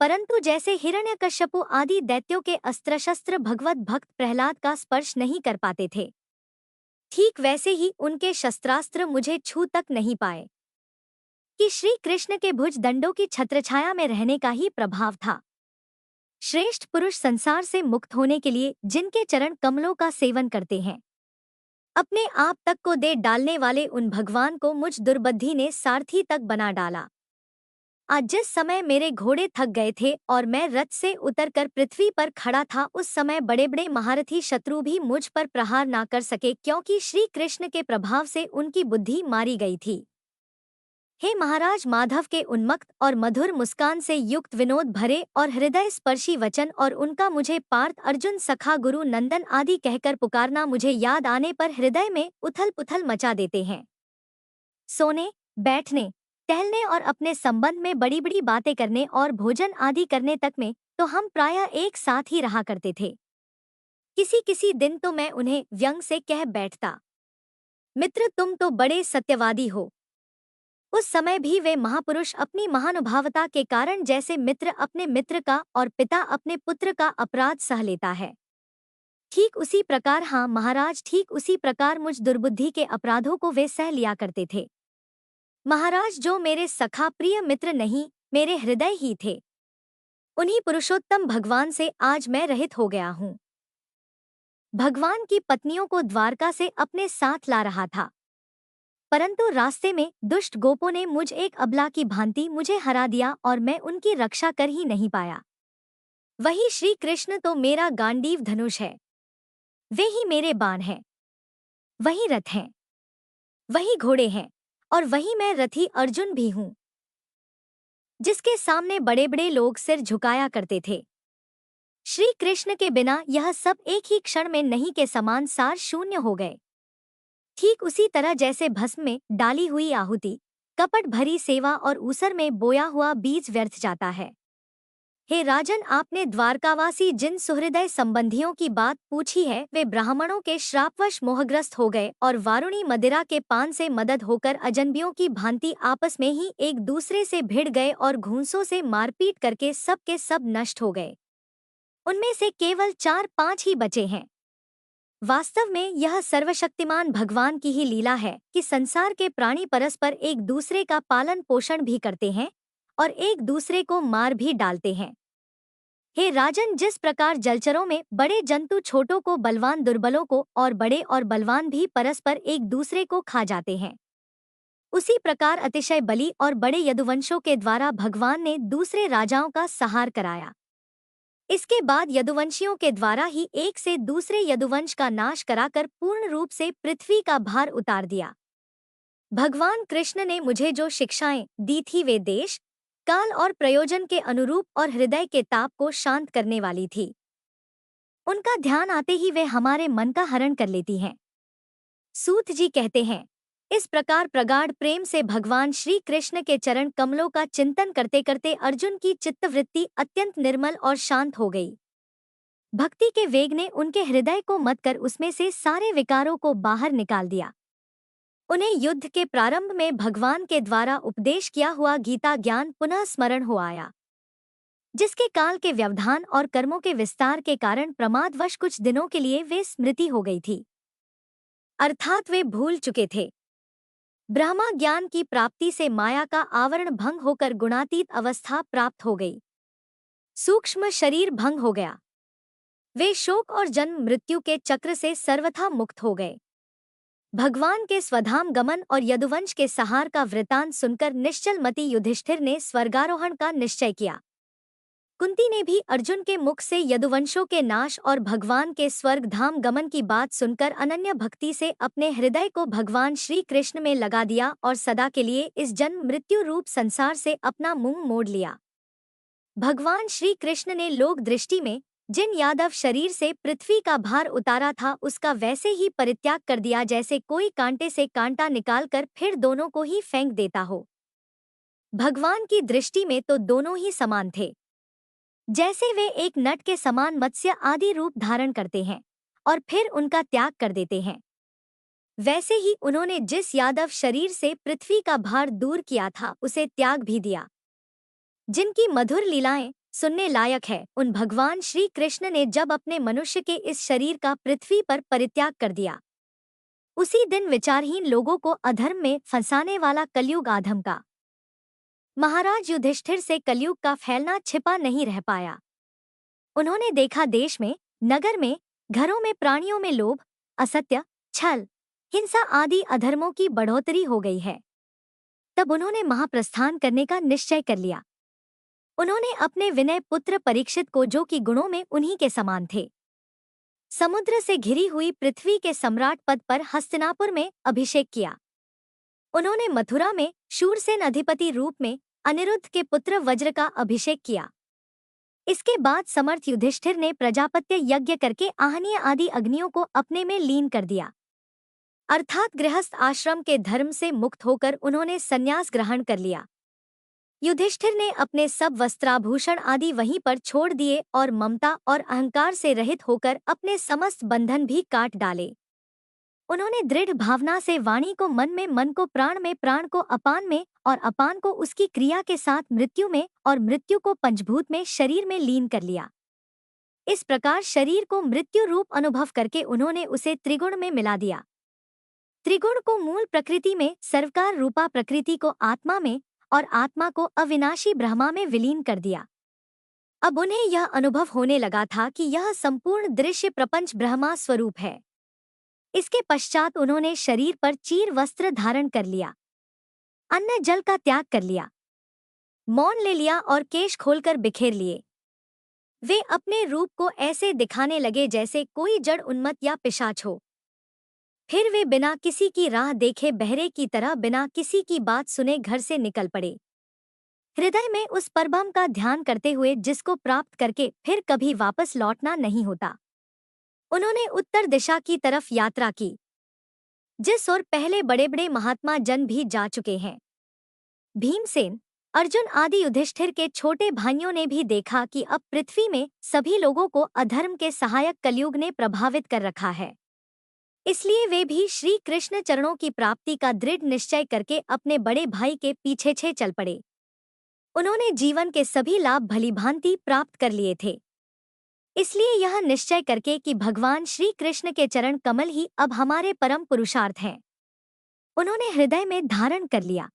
परंतु जैसे हिरण्यकश्यपु आदि दैत्यों के अस्त्र शस्त्र भगवत भक्त प्रहलाद का स्पर्श नहीं कर पाते थे, ठीक वैसे ही उनके शस्त्रास्त्र मुझे छू तक नहीं पाए। कि श्री कृष्ण के भुज दंडों की छत्रछाया में रहने का ही प्रभाव था। श्रेष्ठ पुरुष संसार से मुक्त होने के लिए जिनके चरण कमलों का सेवन करते हैं, अपने आप तक को दे डालने वाले उन भगवान को मुझ दुर्बुद्धि ने सारथी तक बना डाला। आज जिस समय मेरे घोड़े थक गए थे और मैं रथ से उतरकर पृथ्वी पर खड़ा था उस समय बड़े बड़े महारथी शत्रु भी मुझ पर प्रहार ना कर सके क्योंकि श्री कृष्ण के प्रभाव से उनकी बुद्धि मारी गई थी। हे महाराज, माधव के उन्मत्त और मधुर मुस्कान से युक्त विनोद भरे और हृदय स्पर्शी वचन और उनका मुझे पार्थ, अर्जुन, सखा, गुरु, नंदन आदि कहकर पुकारना मुझे याद आने पर हृदय में उथल पुथल मचा देते हैं। सोने, बैठने, टहलने और अपने संबंध में बड़ी बड़ी बातें करने और भोजन आदि करने तक में तो हम प्रायः एक साथ ही रहा करते थे। किसी किसी दिन तो मैं उन्हें व्यंग से कह बैठता, मित्र तुम तो बड़े सत्यवादी हो। उस समय भी वे महापुरुष अपनी महानुभावता के कारण जैसे मित्र अपने मित्र का और पिता अपने पुत्र का अपराध सह लेता है, ठीक उसी प्रकार, हाँ महाराज, ठीक उसी प्रकार मुझ दुर्बुद्धि के अपराधों को वे सह लिया करते थे। महाराज, जो मेरे सखा प्रिय मित्र नहीं मेरे हृदय ही थे, उन्हीं पुरुषोत्तम भगवान से आज मैं रहित हो गया हूँ। भगवान की पत्नियों को द्वारका से अपने साथ ला रहा था, परंतु रास्ते में दुष्ट गोपों ने मुझ एक अबला की भांति मुझे हरा दिया और मैं उनकी रक्षा कर ही नहीं पाया। वही श्री कृष्ण तो मेरा गांडीव धनुष है, वे ही मेरे बाण हैं, वही रथ हैं, वही घोड़े हैं और वही मैं रथी अर्जुन भी हूँ, जिसके सामने बड़े बड़े लोग सिर झुकाया करते थे। श्री कृष्ण के बिना यह सब एक ही क्षण में नहीं के समान सार शून्य हो गए। ठीक उसी तरह जैसे भस्म में डाली हुई आहुति, कपट भरी सेवा और ऊसर में बोया हुआ बीज व्यर्थ जाता है। हे राजन, आपने द्वारकावासी जिन सुहृदय संबंधियों की बात पूछी है वे ब्राह्मणों के श्रापवश मोहग्रस्त हो गए और वारुणी मदिरा के पान से मदद होकर अजनबियों की भांति आपस में ही एक दूसरे से भिड़ गए और घूंसों से मारपीट करके सब के सब नष्ट हो गए। उनमें से केवल 4-5 ही बचे हैं। वास्तव में यह सर्वशक्तिमान भगवान की ही लीला है कि संसार के प्राणी परस्पर एक दूसरे का पालन पोषण भी करते हैं और एक दूसरे को मार भी डालते हैं। हे राजन, जिस प्रकार जलचरों में बड़े जंतु छोटों को, बलवान दुर्बलों को और बड़े और बलवान भी परस्पर एक दूसरे को खा जाते हैं, उसी प्रकार अतिशय बली और बड़े यदुवंशों के द्वारा भगवान ने दूसरे राजाओं का संहार कराया। इसके बाद यदुवंशियों के द्वारा ही एक से दूसरे यदुवंश का नाश कराकर पूर्ण रूप से पृथ्वी का भार उतार दिया। भगवान कृष्ण ने मुझे जो शिक्षाएं दी थी वे देश, काल और प्रयोजन के अनुरूप और हृदय के ताप को शांत करने वाली थी। उनका ध्यान आते ही वे हमारे मन का हरण कर लेती हैं। सूत जी कहते हैं, इस प्रकार प्रगाढ़ प्रेम से भगवान श्री कृष्ण के चरण कमलों का चिंतन करते करते अर्जुन की चित्तवृत्ति अत्यंत निर्मल और शांत हो गई। भक्ति के वेग ने उनके हृदय को मत कर उसमें से सारे विकारों को बाहर निकाल दिया। उन्हें युद्ध के प्रारंभ में भगवान के द्वारा उपदेश किया हुआ गीता ज्ञान पुनः स्मरण हो आया, जिसके काल के व्यवधान और कर्मों के विस्तार के कारण प्रमादवश कुछ दिनों के लिए वे स्मृति हो गई थी, अर्थात वे भूल चुके थे। ब्रह्मा ज्ञान की प्राप्ति से माया का आवरण भंग होकर गुणातीत अवस्था प्राप्त हो गई। सूक्ष्म शरीर भंग हो गया। वे शोक और जन्म मृत्यु के चक्र से सर्वथा मुक्त हो गए। भगवान के स्वधाम गमन और यदुवंश के सहार का वृतांत सुनकर निश्चलमति युधिष्ठिर ने स्वर्गारोहण का निश्चय किया। कुंती ने भी अर्जुन के मुख से यदुवंशों के नाश और भगवान के स्वर्ग धाम गमन की बात सुनकर अनन्य भक्ति से अपने हृदय को भगवान श्री कृष्ण में लगा दिया और सदा के लिए इस जन्म मृत्यु रूप संसार से अपना मुंह मोड़ लिया। भगवान श्री कृष्ण ने लोक दृष्टि में जिन यादव शरीर से पृथ्वी का भार उतारा था उसका वैसे ही परित्याग कर दिया जैसे कोई कांटे से कांटा निकालकर फिर दोनों को ही फेंक देता हो। भगवान की दृष्टि में तो दोनों ही समान थे। जैसे वे एक नट के समान मत्स्य आदि रूप धारण करते हैं और फिर उनका त्याग कर देते हैं, वैसे ही उन्होंने जिस यादव शरीर से पृथ्वी का भार दूर किया था उसे त्याग भी दिया। जिनकी मधुर लीलाएं सुनने लायक है, उन भगवान श्री कृष्ण ने जब अपने मनुष्य के इस शरीर का पृथ्वी पर परित्याग कर दिया, उसी दिन विचारहीन लोगों को अधर्म में फंसाने वाला कलयुग आधम का महाराज युधिष्ठिर से कलयुग का फैलना छिपा नहीं रह पाया। उन्होंने देखा देश में, नगर में, घरों में प्राणियों में लोभ, असत्य, छल, हिंसा आदि अधर्मों की बढ़ोतरी हो गई है। तब उन्होंने महाप्रस्थान करने का निश्चय कर लिया। उन्होंने अपने विनय पुत्र परीक्षित को, जो कि गुणों में उन्हीं के समान थे, समुद्र से घिरी हुई पृथ्वी के सम्राट पद पर हस्तिनापुर में अभिषेक किया। उन्होंने मथुरा में शूरसेन अधिपति रूप में अनिरुद्ध के पुत्र वज्र का अभिषेक किया। इसके बाद समर्थ युधिष्ठिर ने प्रजापत्य यज्ञ करके आहनीय आदि अग्नियों को अपने में लीन कर दिया, अर्थात गृहस्थ आश्रम के धर्म से मुक्त होकर उन्होंने संन्यास ग्रहण कर लिया। युधिष्ठिर ने अपने सब वस्त्राभूषण आदि वहीं पर छोड़ दिए और ममता और अहंकार से रहित होकर अपने समस्त बंधन भी काट डाले। उन्होंने दृढ़ भावना से वाणी को मन में, मन को प्राण में, प्राण को अपान में और अपान को उसकी क्रिया के साथ मृत्यु में और मृत्यु को पंचभूत में शरीर में लीन कर लिया। इस प्रकार शरीर को मृत्यु रूप अनुभव करके उन्होंने उसे त्रिगुण में मिला दिया। त्रिगुण को मूल प्रकृति में, सर्वकार रूपा प्रकृति को आत्मा में और आत्मा को अविनाशी ब्रह्मा में विलीन कर दिया। अब उन्हें यह अनुभव होने लगा था कि यह संपूर्ण दृश्य प्रपंच ब्रह्मा स्वरूप है। इसके पश्चात उन्होंने शरीर पर चीर वस्त्र धारण कर लिया, अन्न जल का त्याग कर लिया, मौन ले लिया और केश खोलकर बिखेर लिए। वे अपने रूप को ऐसे दिखाने लगे जैसे कोई जड़ उन्मत्त या पिशाच हो। फिर वे बिना किसी की राह देखे बहरे की तरह बिना किसी की बात सुने घर से निकल पड़े, हृदय में उस परब्रह्म का ध्यान करते हुए जिसको प्राप्त करके फिर कभी वापस लौटना नहीं होता। उन्होंने उत्तर दिशा की तरफ यात्रा की, जिस ओर पहले बड़े बड़े महात्मा जन भी जा चुके हैं। भीमसेन, अर्जुन आदि युधिष्ठिर के छोटे भाइयों ने भी देखा कि अब पृथ्वी में सभी लोगों को अधर्म के सहायक कलयुग ने प्रभावित कर रखा है। इसलिए वे भी श्री कृष्ण चरणों की प्राप्ति का दृढ़ निश्चय करके अपने बड़े भाई के पीछे चल पड़े। उन्होंने जीवन के सभी लाभ भलीभांति प्राप्त कर लिए थे, इसलिए यह निश्चय करके कि भगवान श्री कृष्ण के चरण कमल ही अब हमारे परम पुरुषार्थ हैं, उन्होंने हृदय में धारण कर लिया।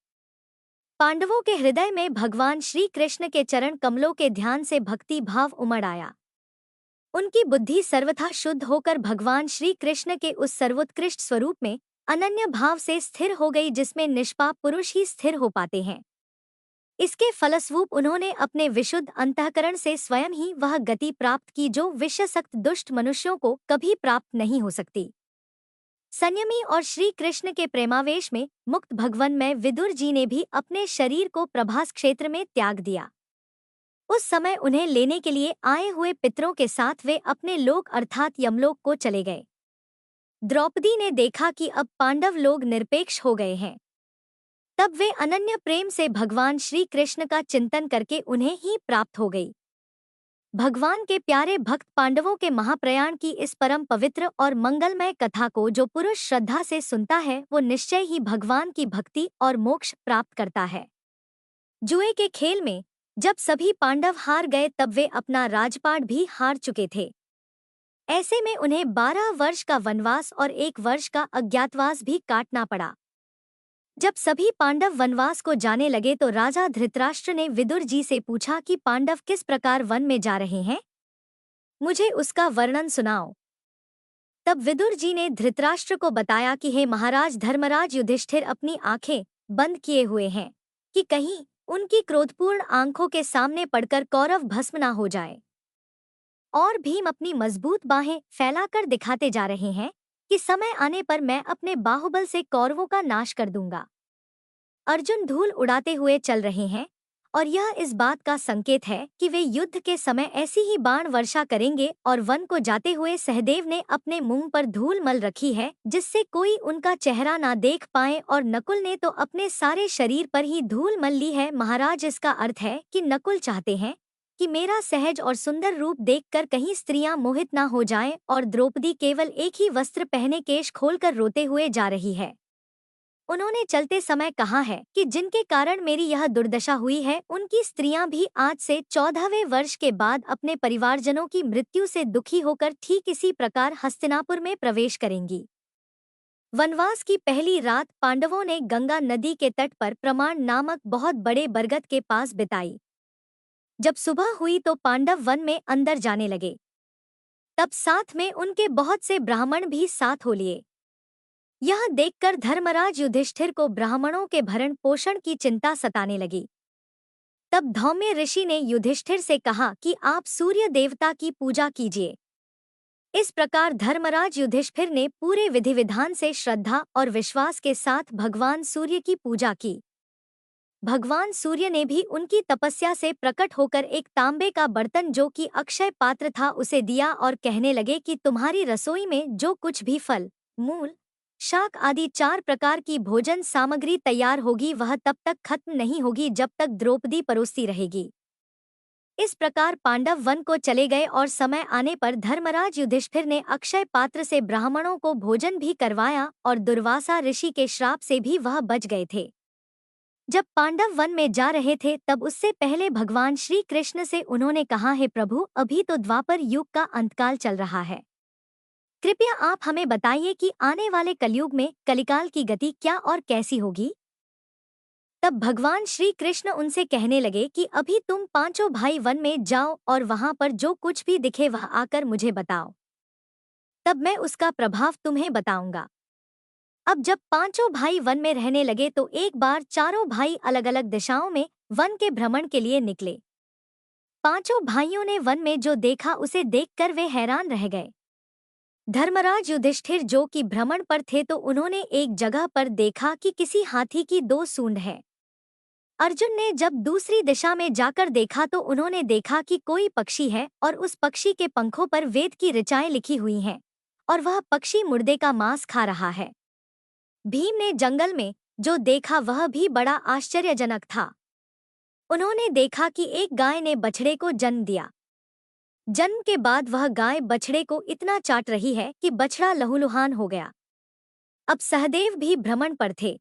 पांडवों के हृदय में भगवान श्री कृष्ण के चरण कमलों के ध्यान से भक्ति भाव उमड़ आया। उनकी बुद्धि सर्वथा शुद्ध होकर भगवान श्री कृष्ण के उस सर्वोत्कृष्ट स्वरूप में अनन्य भाव से स्थिर हो गई जिसमें निष्पाप पुरुष ही स्थिर हो पाते हैं। इसके फलस्वरूप उन्होंने अपने विशुद्ध अंतःकरण से स्वयं ही वह गति प्राप्त की जो विषसक्त दुष्ट मनुष्यों को कभी प्राप्त नहीं हो सकती। संयमी और श्री कृष्ण के प्रेमावेश में मुक्त भगवन्मय विदुर जी ने भी अपने शरीर को प्रभास क्षेत्र में त्याग दिया। उस समय उन्हें लेने के लिए आए हुए पितरों के साथ वे अपने लोक अर्थात यमलोक को चले गए। द्रौपदी ने देखा कि अब पांडव लोग निरपेक्ष हो गए हैं। तब वे अनन्य प्रेम से भगवान श्री कृष्ण का चिंतन करके उन्हें ही प्राप्त हो गई। भगवान के प्यारे भक्त पांडवों के महाप्रयाण की इस परम पवित्र और मंगलमय कथा को जो पुरुष श्रद्धा से सुनता है वो निश्चय ही भगवान की भक्ति और मोक्ष प्राप्त करता है। जुए के खेल में जब सभी पांडव हार गए तब वे अपना राजपाट भी हार चुके थे। ऐसे में उन्हें 12 वर्ष का वनवास और 1 वर्ष का अज्ञातवास भी काटना पड़ा। जब सभी पांडव वनवास को जाने लगे तो राजा धृतराष्ट्र ने विदुर जी से पूछा कि पांडव किस प्रकार वन में जा रहे हैं, मुझे उसका वर्णन सुनाओ। तब विदुर जी ने धृतराष्ट्र को बताया कि हे महाराज, धर्मराज युधिष्ठिर अपनी आंखें बंद किए हुए हैं कि कहीं उनकी क्रोधपूर्ण आंखों के सामने पड़कर कौरव भस्म न हो जाए। और भीम अपनी मजबूत बाहें फैलाकर दिखाते जा रहे हैं कि समय आने पर मैं अपने बाहुबल से कौरवों का नाश कर दूंगा। अर्जुन धूल उड़ाते हुए चल रहे हैं और यह इस बात का संकेत है कि वे युद्ध के समय ऐसी ही बाण वर्षा करेंगे। और वन को जाते हुए सहदेव ने अपने मुंह पर धूल मल रखी है जिससे कोई उनका चेहरा ना देख पाए, और नकुल ने तो अपने सारे शरीर पर ही धूल मल ली है। महाराज, इसका अर्थ है कि नकुल चाहते हैं कि मेरा सहज और सुंदर रूप देखकर कहीं स्त्रियां मोहित ना हो जाएं, और द्रौपदी केवल एक ही वस्त्र पहने केश खोलकर रोते हुए जा रही है। उन्होंने चलते समय कहा है कि जिनके कारण मेरी यह दुर्दशा हुई है उनकी स्त्रियां भी आज से 14वें वर्ष के बाद अपने परिवारजनों की मृत्यु से दुखी होकर ठीक इसी प्रकार हस्तिनापुर में प्रवेश करेंगी। वनवास की पहली रात पांडवों ने गंगा नदी के तट पर प्रमाण नामक बहुत बड़े बरगद के पास बिताई। जब सुबह हुई तो पांडव वन में अंदर जाने लगे। तब साथ में उनके बहुत से ब्राह्मण भी साथ हो लिए। यह देखकर धर्मराज युधिष्ठिर को ब्राह्मणों के भरण पोषण की चिंता सताने लगी। तब धौम्य ऋषि ने युधिष्ठिर से कहा कि आप सूर्य देवता की पूजा कीजिए। इस प्रकार धर्मराज युधिष्ठिर ने पूरे विधि विधान से श्रद्धा और विश्वास के साथ भगवान सूर्य की पूजा की। भगवान सूर्य ने भी उनकी तपस्या से प्रकट होकर एक तांबे का बर्तन जो कि अक्षय पात्र था उसे दिया और कहने लगे कि तुम्हारी रसोई में जो कुछ भी फल, मूल, शाक आदि 4 प्रकार की भोजन सामग्री तैयार होगी वह तब तक खत्म नहीं होगी जब तक द्रौपदी परोसती रहेगी। इस प्रकार पांडव वन को चले गए और समय आने पर धर्मराज युधिष्ठिर ने अक्षय पात्र से ब्राह्मणों को भोजन भी करवाया और दुर्वासा ऋषि के श्राप से भी वह बच गए थे। जब पांडव वन में जा रहे थे तब उससे पहले भगवान श्री कृष्ण से उन्होंने कहा, हे प्रभु, अभी तो द्वापर युग का अंतकाल चल रहा है। कृपया आप हमें बताइए कि आने वाले कलयुग में कलिकाल की गति क्या और कैसी होगी। तब भगवान श्री कृष्ण उनसे कहने लगे कि अभी तुम पांचों भाई वन में जाओ और वहां पर जो कुछ भी दिखे वह आकर मुझे बताओ, तब मैं उसका प्रभाव तुम्हें बताऊंगा। अब जब पांचों भाई वन में रहने लगे तो एक बार चारों भाई अलग अलग दिशाओं में वन के भ्रमण के लिए निकले। पांचों भाइयों ने वन में जो देखा उसे देखकर वे हैरान रह गए। धर्मराज युधिष्ठिर जो कि भ्रमण पर थे तो उन्होंने एक जगह पर देखा कि किसी हाथी की 2 सूंड है। अर्जुन ने जब दूसरी दिशा में जाकर देखा तो उन्होंने देखा कि कोई पक्षी है और उस पक्षी के पंखों पर वेद की ऋचाएं लिखी हुई हैं और वह पक्षी मुर्दे का मांस खा रहा है। भीम ने जंगल में जो देखा वह भी बड़ा आश्चर्यजनक था। उन्होंने देखा कि एक गाय ने बछड़े को जन्म दिया। जन्म के बाद वह गाय बछड़े को इतना चाट रही है कि बछड़ा लहूलुहान हो गया। अब सहदेव भी भ्रमण पर थे।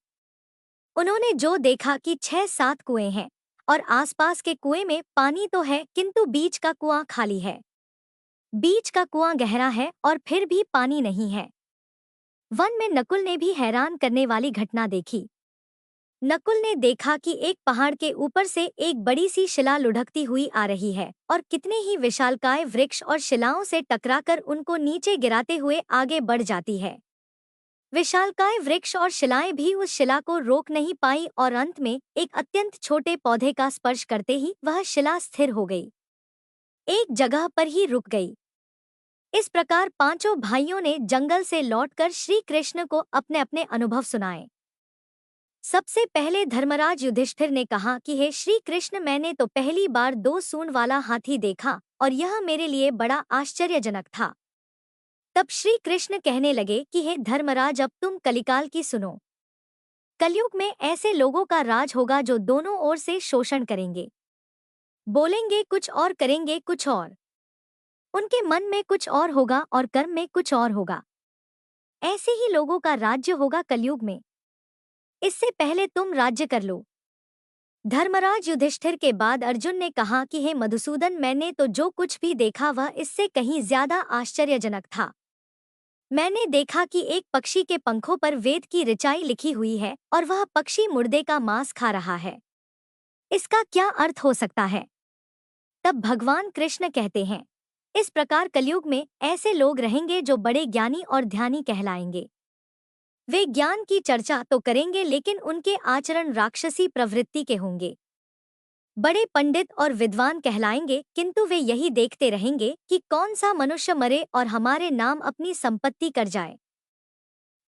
उन्होंने जो देखा कि 6-7 कुएं हैं और आसपास के कुएं में पानी तो है किंतु बीच का कुआं खाली है। बीच का कुआं गहरा है और फिर भी पानी नहीं है। वन में नकुल ने भी हैरान करने वाली घटना देखी। नकुल ने देखा कि एक पहाड़ के ऊपर से एक बड़ी सी शिला लुढ़कती हुई आ रही है और कितने ही विशालकाय वृक्ष और शिलाओं से टकराकर उनको नीचे गिराते हुए आगे बढ़ जाती है। विशालकाय वृक्ष और शिलाएं भी उस शिला को रोक नहीं पाई और अंत में एक अत्यंत छोटे पौधे का स्पर्श करते ही वह शिला स्थिर हो गई, एक जगह पर ही रुक गई। इस प्रकार पांचों भाइयों ने जंगल से लौटकर श्री कृष्ण को अपने अपने अनुभव सुनाए। सबसे पहले धर्मराज युधिष्ठिर ने कहा कि हे श्री कृष्ण, मैंने तो पहली बार 2 सूंड वाला हाथी देखा और यह मेरे लिए बड़ा आश्चर्यजनक था। तब श्री कृष्ण कहने लगे कि हे धर्मराज, अब तुम कलिकाल की सुनो। कलयुग में ऐसे लोगों का राज होगा जो दोनों ओर से शोषण करेंगे, बोलेंगे कुछ और करेंगे कुछ और। उनके मन में कुछ और होगा और कर्म में कुछ और होगा। ऐसे ही लोगों का राज्य होगा कलयुग में। इससे पहले तुम राज्य कर लो। धर्मराज युधिष्ठिर के बाद अर्जुन ने कहा कि हे मधुसूदन, मैंने तो जो कुछ भी देखा वह इससे कहीं ज्यादा आश्चर्यजनक था। मैंने देखा कि एक पक्षी के पंखों पर वेद की ऋचाई लिखी हुई है और वह पक्षी मुर्दे का मांस खा रहा है। इसका क्या अर्थ हो सकता है? तब भगवान कृष्ण कहते हैं, इस प्रकार कलयुग में ऐसे लोग रहेंगे जो बड़े ज्ञानी और ध्यानी कहलाएंगे। वे ज्ञान की चर्चा तो करेंगे लेकिन उनके आचरण राक्षसी प्रवृत्ति के होंगे। बड़े पंडित और विद्वान कहलाएंगे किंतु वे यही देखते रहेंगे कि कौन सा मनुष्य मरे और हमारे नाम अपनी संपत्ति कर जाए।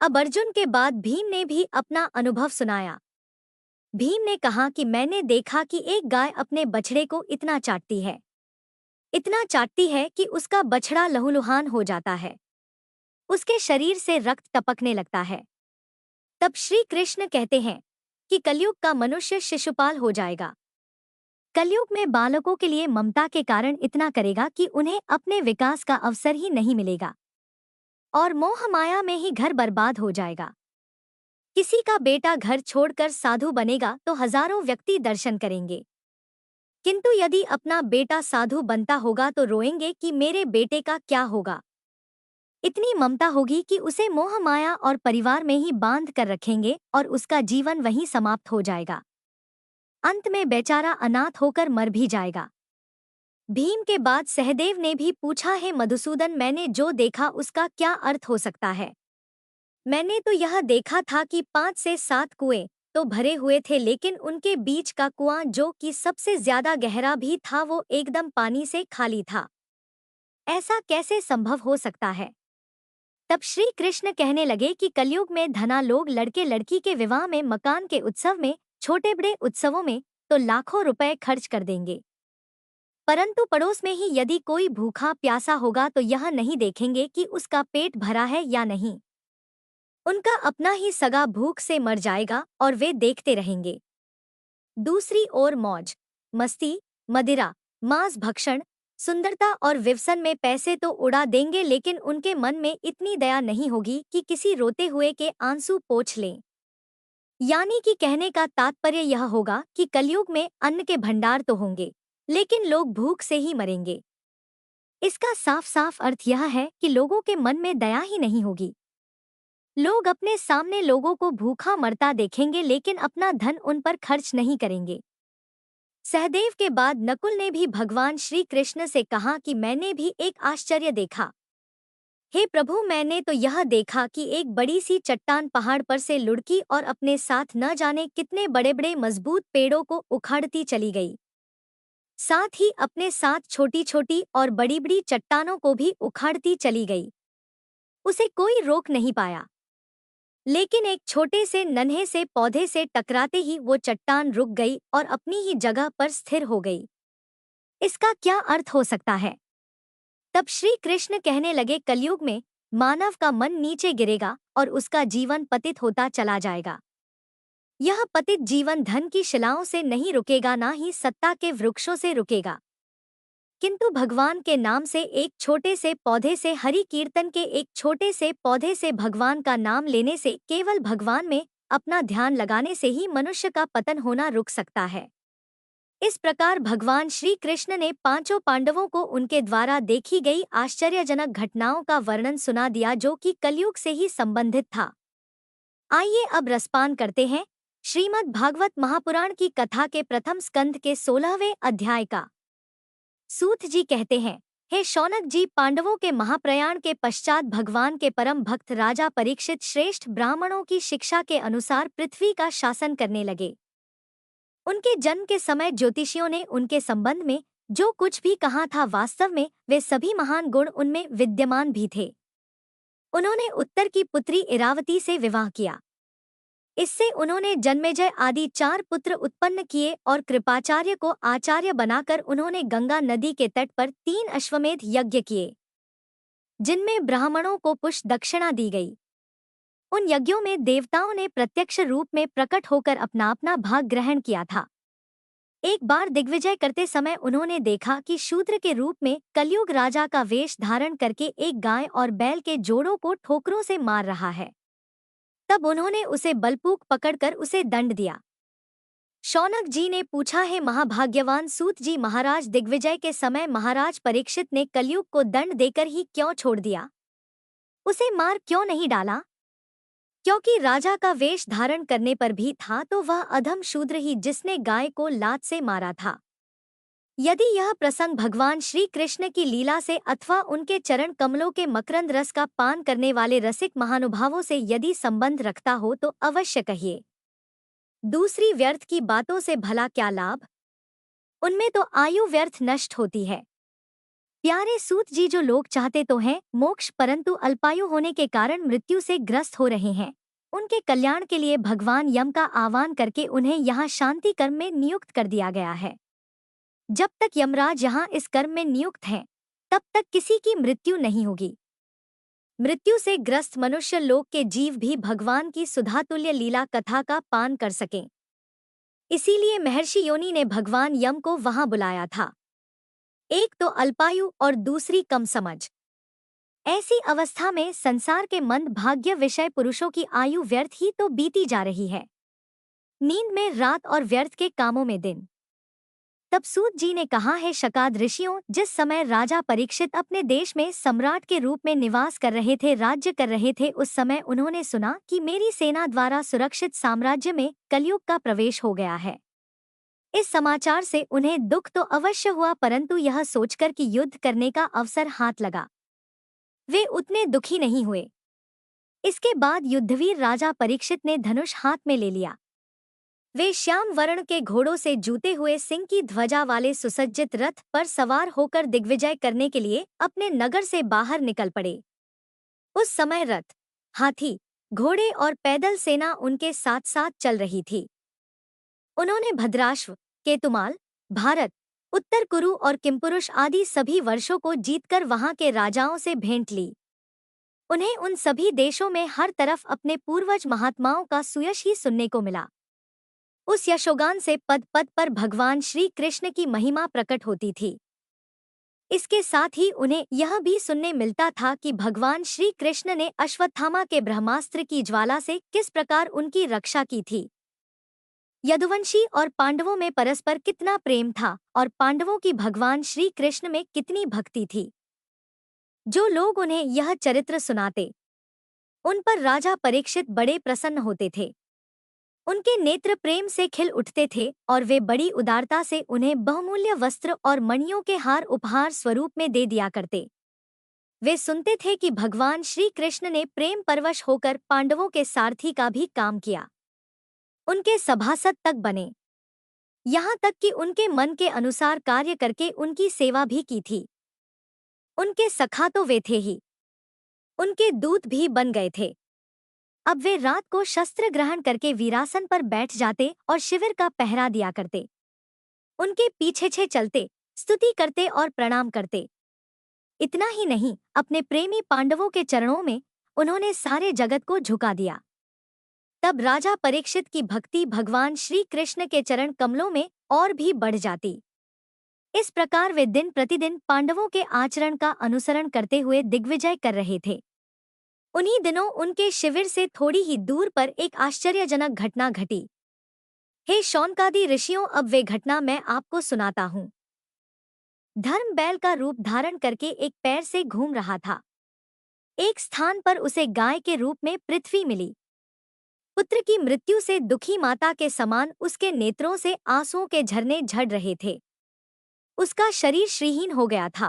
अब अर्जुन के बाद भीम ने भी अपना अनुभव सुनाया। भीम ने कहा कि मैंने देखा कि एक गाय अपने बछड़े को इतना चाटती है, इतना चाटती है कि उसका बछड़ा लहूलुहान हो जाता है, उसके शरीर से रक्त टपकने लगता है। तब श्री कृष्ण कहते हैं कि कलयुग का मनुष्य शिशुपाल हो जाएगा। कलयुग में बालकों के लिए ममता के कारण इतना करेगा कि उन्हें अपने विकास का अवसर ही नहीं मिलेगा और मोह माया में ही घर बर्बाद हो जाएगा। किसी का बेटा घर छोड़कर साधु बनेगा तो हजारों व्यक्ति दर्शन करेंगे, किंतु यदि अपना बेटा साधु बनता होगा तो रोएंगे कि मेरे बेटे का क्या होगा। इतनी ममता होगी कि उसे मोह माया और परिवार में ही बांध कर रखेंगे और उसका जीवन वहीं समाप्त हो जाएगा। अंत में बेचारा अनाथ होकर मर भी जाएगा। भीम के बाद सहदेव ने भी पूछा, है मधुसूदन, मैंने जो देखा उसका क्या अर्थ हो सकता है? मैंने तो यह देखा था कि 5 से 7 कुएं तो भरे हुए थे लेकिन उनके बीच का कुआं जो कि सबसे ज्यादा गहरा भी था वो एकदम पानी से खाली था। ऐसा कैसे संभव हो सकता है? तब श्री कृष्ण कहने लगे कि कलयुग में धना लोग लड़के लड़की के विवाह में, मकान के उत्सव में, छोटे बड़े उत्सवों में तो लाखों रुपए खर्च कर देंगे, परंतु पड़ोस में ही यदि कोई भूखा प्यासा होगा तो यह नहीं देखेंगे कि उसका पेट भरा है या नहीं। उनका अपना ही सगा भूख से मर जाएगा और वे देखते रहेंगे। दूसरी ओर मौज मस्ती, मदिरा, मांस भक्षण, सुंदरता और व्यसन में पैसे तो उड़ा देंगे लेकिन उनके मन में इतनी दया नहीं होगी कि किसी रोते हुए के आंसू पोंछ लें। यानी कि कहने का तात्पर्य यह होगा कि कलयुग में अन्न के भंडार तो होंगे लेकिन लोग भूख से ही मरेंगे। इसका साफ साफ अर्थ यह है कि लोगों के मन में दया ही नहीं होगी। लोग अपने सामने लोगों को भूखा मरता देखेंगे लेकिन अपना धन उन पर खर्च नहीं करेंगे। सहदेव के बाद नकुल ने भी भगवान श्री कृष्ण से कहा कि मैंने भी एक आश्चर्य देखा। हे प्रभु, मैंने तो यह देखा कि एक बड़ी सी चट्टान पहाड़ पर से लुढ़की और अपने साथ न जाने कितने बड़े बड़े मजबूत पेड़ों को उखाड़ती चली गई। साथ ही अपने साथ छोटी छोटी और बड़ी बड़ी चट्टानों को भी उखाड़ती चली गई। उसे कोई रोक नहीं पाया, लेकिन एक छोटे से नन्हे से पौधे से टकराते ही वो चट्टान रुक गई और अपनी ही जगह पर स्थिर हो गई। इसका क्या अर्थ हो सकता है? तब श्री कृष्ण कहने लगे, कलयुग में मानव का मन नीचे गिरेगा और उसका जीवन पतित होता चला जाएगा। यह पतित जीवन धन की शिलाओं से नहीं रुकेगा, ना ही सत्ता के वृक्षों से रुकेगा, किंतु भगवान के नाम से एक छोटे से पौधे से, हरि कीर्तन के एक छोटे से पौधे से, भगवान का नाम लेने से, केवल भगवान में अपना ध्यान लगाने से ही मनुष्य का पतन होना रुक सकता है। इस प्रकार भगवान श्री कृष्ण ने पांचों पांडवों को उनके द्वारा देखी गई आश्चर्यजनक घटनाओं का वर्णन सुना दिया, जो कि कलयुग से ही संबंधित था। आइए अब रसपान करते हैं श्रीमद् भागवत महापुराण की कथा के प्रथम स्कंध के 16वें अध्याय का। सूत जी कहते हैं, हे शौनक जी, पांडवों के महाप्रयाण के पश्चात भगवान के परम भक्त राजा परीक्षित श्रेष्ठ ब्राह्मणों की शिक्षा के अनुसार पृथ्वी का शासन करने लगे। उनके जन्म के समय ज्योतिषियों ने उनके संबंध में जो कुछ भी कहा था, वास्तव में वे सभी महान गुण उनमें विद्यमान भी थे। उन्होंने उत्तर की पुत्री इरावती से विवाह किया। इससे उन्होंने जन्मेजय आदि 4 पुत्र उत्पन्न किए और कृपाचार्य को आचार्य बनाकर उन्होंने गंगा नदी के तट पर 3 अश्वमेध यज्ञ किए, जिनमें ब्राह्मणों को पुष्प दक्षिणा दी गई। उन यज्ञों में देवताओं ने प्रत्यक्ष रूप में प्रकट होकर अपना अपना भाग ग्रहण किया था। एक बार दिग्विजय करते समय उन्होंने देखा कि शूद्र के रूप में कलयुग राजा का वेश धारण करके एक गाय और बैल के जोड़ों को ठोकरों से मार रहा है। तब उन्होंने उसे बलपूर्वक पकड़कर उसे दंड दिया। शौनक जी ने पूछा, है महाभाग्यवान सूत जी, महाराज दिग्विजय के समय महाराज परीक्षित ने कलयुग को दंड देकर ही क्यों छोड़ दिया? उसे मार क्यों नहीं डाला? क्योंकि राजा का वेश धारण करने पर भी था तो वह अधम शूद्र ही जिसने गाय को लात से मारा था। यदि यह प्रसंग भगवान श्री कृष्ण की लीला से अथवा उनके चरण कमलों के मकरंद रस का पान करने वाले रसिक महानुभावों से यदि संबंध रखता हो तो अवश्य कहिए। दूसरी व्यर्थ की बातों से भला क्या लाभ? उनमें तो आयु व्यर्थ नष्ट होती है। प्यारे सूत जी, जो लोग चाहते तो हैं मोक्ष, परंतु अल्पायु होने के कारण मृत्यु से ग्रस्त हो रहे हैं, उनके कल्याण के लिए भगवान यम का आह्वान करके उन्हें यहाँ शांति कर्म में नियुक्त कर दिया गया है। जब तक यमराज यहाँ इस कर्म में नियुक्त हैं, तब तक किसी की मृत्यु नहीं होगी। मृत्यु से ग्रस्त मनुष्य लोक के जीव भी भगवान की सुधातुल्य लीला कथा का पान कर सकें, इसीलिए महर्षि योनि ने भगवान यम को वहां बुलाया था। एक तो अल्पायु और दूसरी कम समझ। ऐसी अवस्था में संसार के मंद भाग्य विषय पुरुषों की आयु व्यर्थ ही तो बीती जा रही है, नींद में रात और व्यर्थ के कामों में दिन। तब सूत जी ने कहा, है शकाद ऋषियों, जिस समय राजा परीक्षित अपने देश में सम्राट के रूप में निवास कर रहे थे, राज्य कर रहे थे, उस समय उन्होंने सुना कि मेरी सेना द्वारा सुरक्षित साम्राज्य में कलयुग का प्रवेश हो गया है। इस समाचार से उन्हें दुख तो अवश्य हुआ, परंतु यह सोचकर कि युद्ध करने का अवसर हाथ लगा, वे उतने दुखी नहीं हुए। इसके बाद युद्धवीर राजा परीक्षित ने धनुष हाथ में ले लिया। वे श्याम वर्ण के घोड़ों से जूते हुए सिंह की ध्वजा वाले सुसज्जित रथ पर सवार होकर दिग्विजय करने के लिए अपने नगर से बाहर निकल पड़े। उस समय रथ, हाथी, घोड़े और पैदल सेना उनके साथ साथ चल रही थी। उन्होंने भद्राश्व, केतुमाल, भारत, उत्तर कुरु और किमपुरुष आदि सभी वर्षों को जीतकर वहां के राजाओं से भेंट ली। उन्हें उन सभी देशों में हर तरफ अपने पूर्वज महात्माओं का सुयश ही सुनने को मिला। उस यशोगान से पद पद पर भगवान श्री कृष्ण की महिमा प्रकट होती थी। इसके साथ ही उन्हें यह भी सुनने मिलता था कि भगवान श्री कृष्ण ने अश्वत्थामा के ब्रह्मास्त्र की ज्वाला से किस प्रकार उनकी रक्षा की थी। यदुवंशी और पांडवों में परस्पर कितना प्रेम था और पांडवों की भगवान श्री कृष्ण में कितनी भक्ति थी। जो लोग उन्हें यह चरित्र सुनाते, उन पर राजा परीक्षित बड़े प्रसन्न होते थे। उनके नेत्र प्रेम से खिल उठते थे और वे बड़ी उदारता से उन्हें बहुमूल्य वस्त्र और मणियों के हार उपहार स्वरूप में दे दिया करते। वे सुनते थे कि भगवान श्री कृष्ण ने प्रेम परवश होकर पांडवों के सारथी का भी काम किया, उनके सभासद तक बने, यहाँ तक कि उनके मन के अनुसार कार्य करके उनकी सेवा भी की थी। उनके सखा तो वे थे ही, उनके दूत भी बन गए थे। अब वे रात को शस्त्र ग्रहण करके वीरासन पर बैठ जाते और शिविर का पहरा दिया करते। उनके पीछे चलते, स्तुति करते और प्रणाम करते। इतना ही नहीं, अपने प्रेमी पांडवों के चरणों में उन्होंने सारे जगत को झुका दिया। तब राजा परीक्षित की भक्ति भगवान श्री कृष्ण के चरण कमलों में और भी बढ़ जाती। इस प्रकार वे दिन प्रतिदिन पांडवों के आचरण का अनुसरण करते हुए दिग्विजय कर रहे थे। उन्हीं दिनों उनके शिविर से थोड़ी ही दूर पर एक आश्चर्यजनक घटना घटी। हे शौनकादि ऋषियों, अब वे घटना मैं आपको सुनाता हूँ। धर्म बैल का रूप धारण करके एक पैर से घूम रहा था। एक स्थान पर उसे गाय के रूप में पृथ्वी मिली। पुत्र की मृत्यु से दुखी माता के समान उसके नेत्रों से आंसुओं के झरने झड़ रहे थे। उसका शरीर श्रीहीन हो गया था,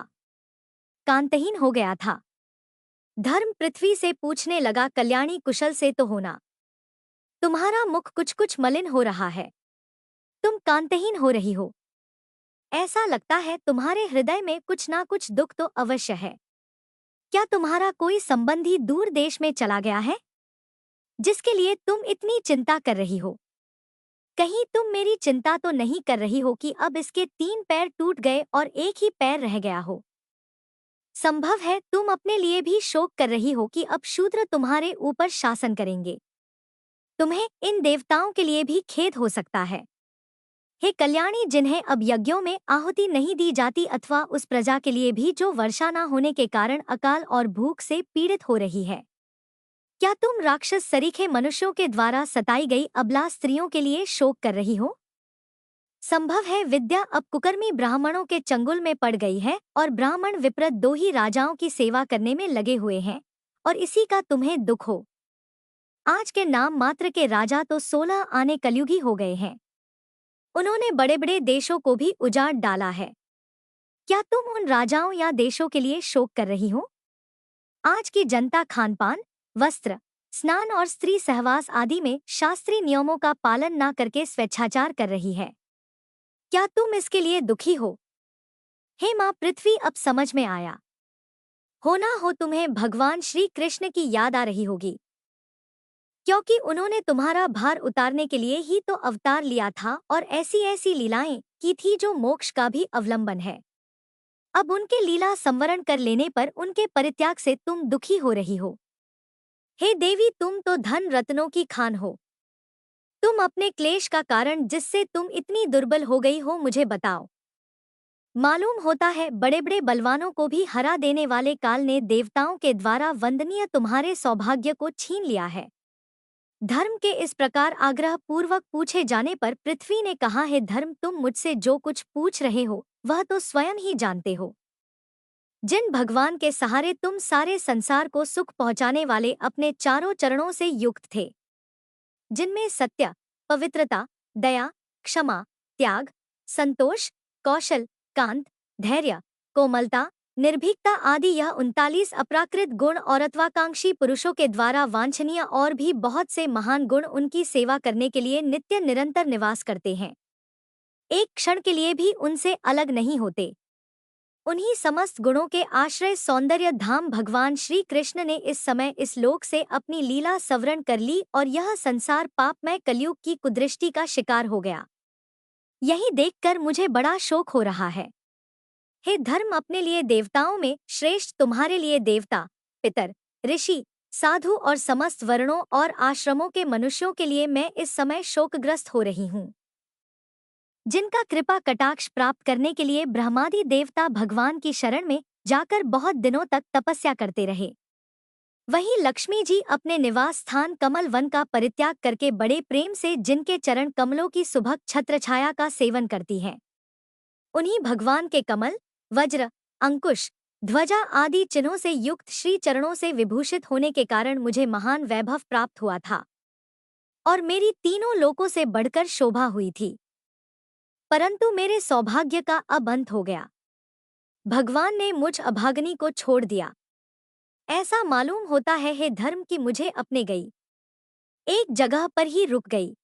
कांतहीन हो गया था। धर्म पृथ्वी से पूछने लगा, कल्याणी कुशल से तो होना? तुम्हारा मुख कुछ कुछ मलिन हो रहा है, तुम कांतहीन हो रही हो। ऐसा लगता है तुम्हारे हृदय में कुछ ना कुछ दुख तो अवश्य है। क्या तुम्हारा कोई संबंधी दूर देश में चला गया है, जिसके लिए तुम इतनी चिंता कर रही हो? कहीं तुम मेरी चिंता तो नहीं कर रही हो कि अब इसके 3 पैर टूट गए और एक ही पैर रह गया हो? संभव है तुम अपने लिए भी शोक कर रही हो कि अब शूद्र तुम्हारे ऊपर शासन करेंगे। तुम्हें इन देवताओं के लिए भी खेद हो सकता है। हे कल्याणी, जिन्हें अब यज्ञों में आहुति नहीं दी जाती, अथवा उस प्रजा के लिए भी जो वर्षा न होने के कारण अकाल और भूख से पीड़ित हो रही है। क्या तुम राक्षस सरीखे मनुष्यों के द्वारा सताई गई अबला स्त्रियों के लिए शोक कर रही हो? संभव है विद्या अब कुकर्मी ब्राह्मणों के चंगुल में पड़ गई है और ब्राह्मण विप्रत 2 ही राजाओं की सेवा करने में लगे हुए हैं और इसी का तुम्हें दुख हो। आज के नाम मात्र के राजा तो 16 आने कलयुगी हो गए हैं। उन्होंने बड़े बड़े देशों को भी उजाड़ डाला है। क्या तुम उन राजाओं या देशों के लिए शोक कर रही हो? आज की जनता खानपान, वस्त्र, स्नान और स्त्री सहवास आदि में शास्त्रीय नियमों का पालन न करके स्वेच्छाचार कर रही है। क्या तुम इसके लिए दुखी हो? हे माँ पृथ्वी, अब समझ में आया। होना हो तुम्हें भगवान श्री कृष्ण की याद आ रही होगी, क्योंकि उन्होंने तुम्हारा भार उतारने के लिए ही तो अवतार लिया था और ऐसी ऐसी लीलाएं की थी जो मोक्ष का भी अवलंबन है। अब उनके लीला संवरण कर लेने पर उनके परित्याग से तुम दुखी हो रही हो। हे देवी, तुम तो धन रत्नों की खान हो। तुम अपने क्लेश का कारण जिससे तुम इतनी दुर्बल हो गई हो मुझे बताओ। मालूम होता है बड़े बड़े बलवानों को भी हरा देने वाले काल ने देवताओं के द्वारा वंदनीय तुम्हारे सौभाग्य को छीन लिया है। धर्म के इस प्रकार आग्रह पूर्वक पूछे जाने पर पृथ्वी ने कहा, है धर्म, तुम मुझसे जो कुछ पूछ रहे हो वह तो स्वयं ही जानते हो। जिन भगवान के सहारे तुम सारे संसार को सुख पहुंचाने वाले अपने चारों चरणों से युक्त थे, जिनमें सत्य, पवित्रता, दया, क्षमा, त्याग, संतोष, कौशल, कांत, धैर्य, कोमलता, निर्भीकता आदि यह 39 अप्राकृत गुण औरत्वाकांक्षी पुरुषों के द्वारा वांछनीय और भी बहुत से महान गुण उनकी सेवा करने के लिए नित्य निरंतर निवास करते हैं। एक क्षण के लिए भी उनसे अलग नहीं होते। उन्हीं समस्त गुणों के आश्रय सौंदर्य धाम भगवान श्री कृष्ण ने इस समय इस लोक से अपनी लीला सवरण कर ली और यह संसार पापमय कलयुग की कुदृष्टि का शिकार हो गया। यही देखकर मुझे बड़ा शोक हो रहा है। हे धर्म, अपने लिए देवताओं में श्रेष्ठ तुम्हारे लिए देवता, पितर, ऋषि, साधु और समस्त वर्णों और आश्रमों के मनुष्यों के लिए मैं इस समय शोकग्रस्त हो रही हूँ, जिनका कृपा कटाक्ष प्राप्त करने के लिए ब्रह्मादि देवता भगवान की शरण में जाकर बहुत दिनों तक तपस्या करते रहे। वहीं लक्ष्मी जी अपने निवास स्थान कमल वन का परित्याग करके बड़े प्रेम से जिनके चरण कमलों की सुभग छत्रछाया का सेवन करती हैं, उन्हीं भगवान के कमल, वज्र, अंकुश, ध्वजा आदि चिन्हों से युक्त श्री चरणों से विभूषित होने के कारण मुझे महान वैभव प्राप्त हुआ था और मेरी तीनों लोकों से बढ़कर शोभा हुई थी। परंतु मेरे सौभाग्य का अब अंत हो गया। भगवान ने मुझ अभागनी को छोड़ दिया। ऐसा मालूम होता है हे धर्म कि मुझे अपने गई एक जगह पर ही रुक गई।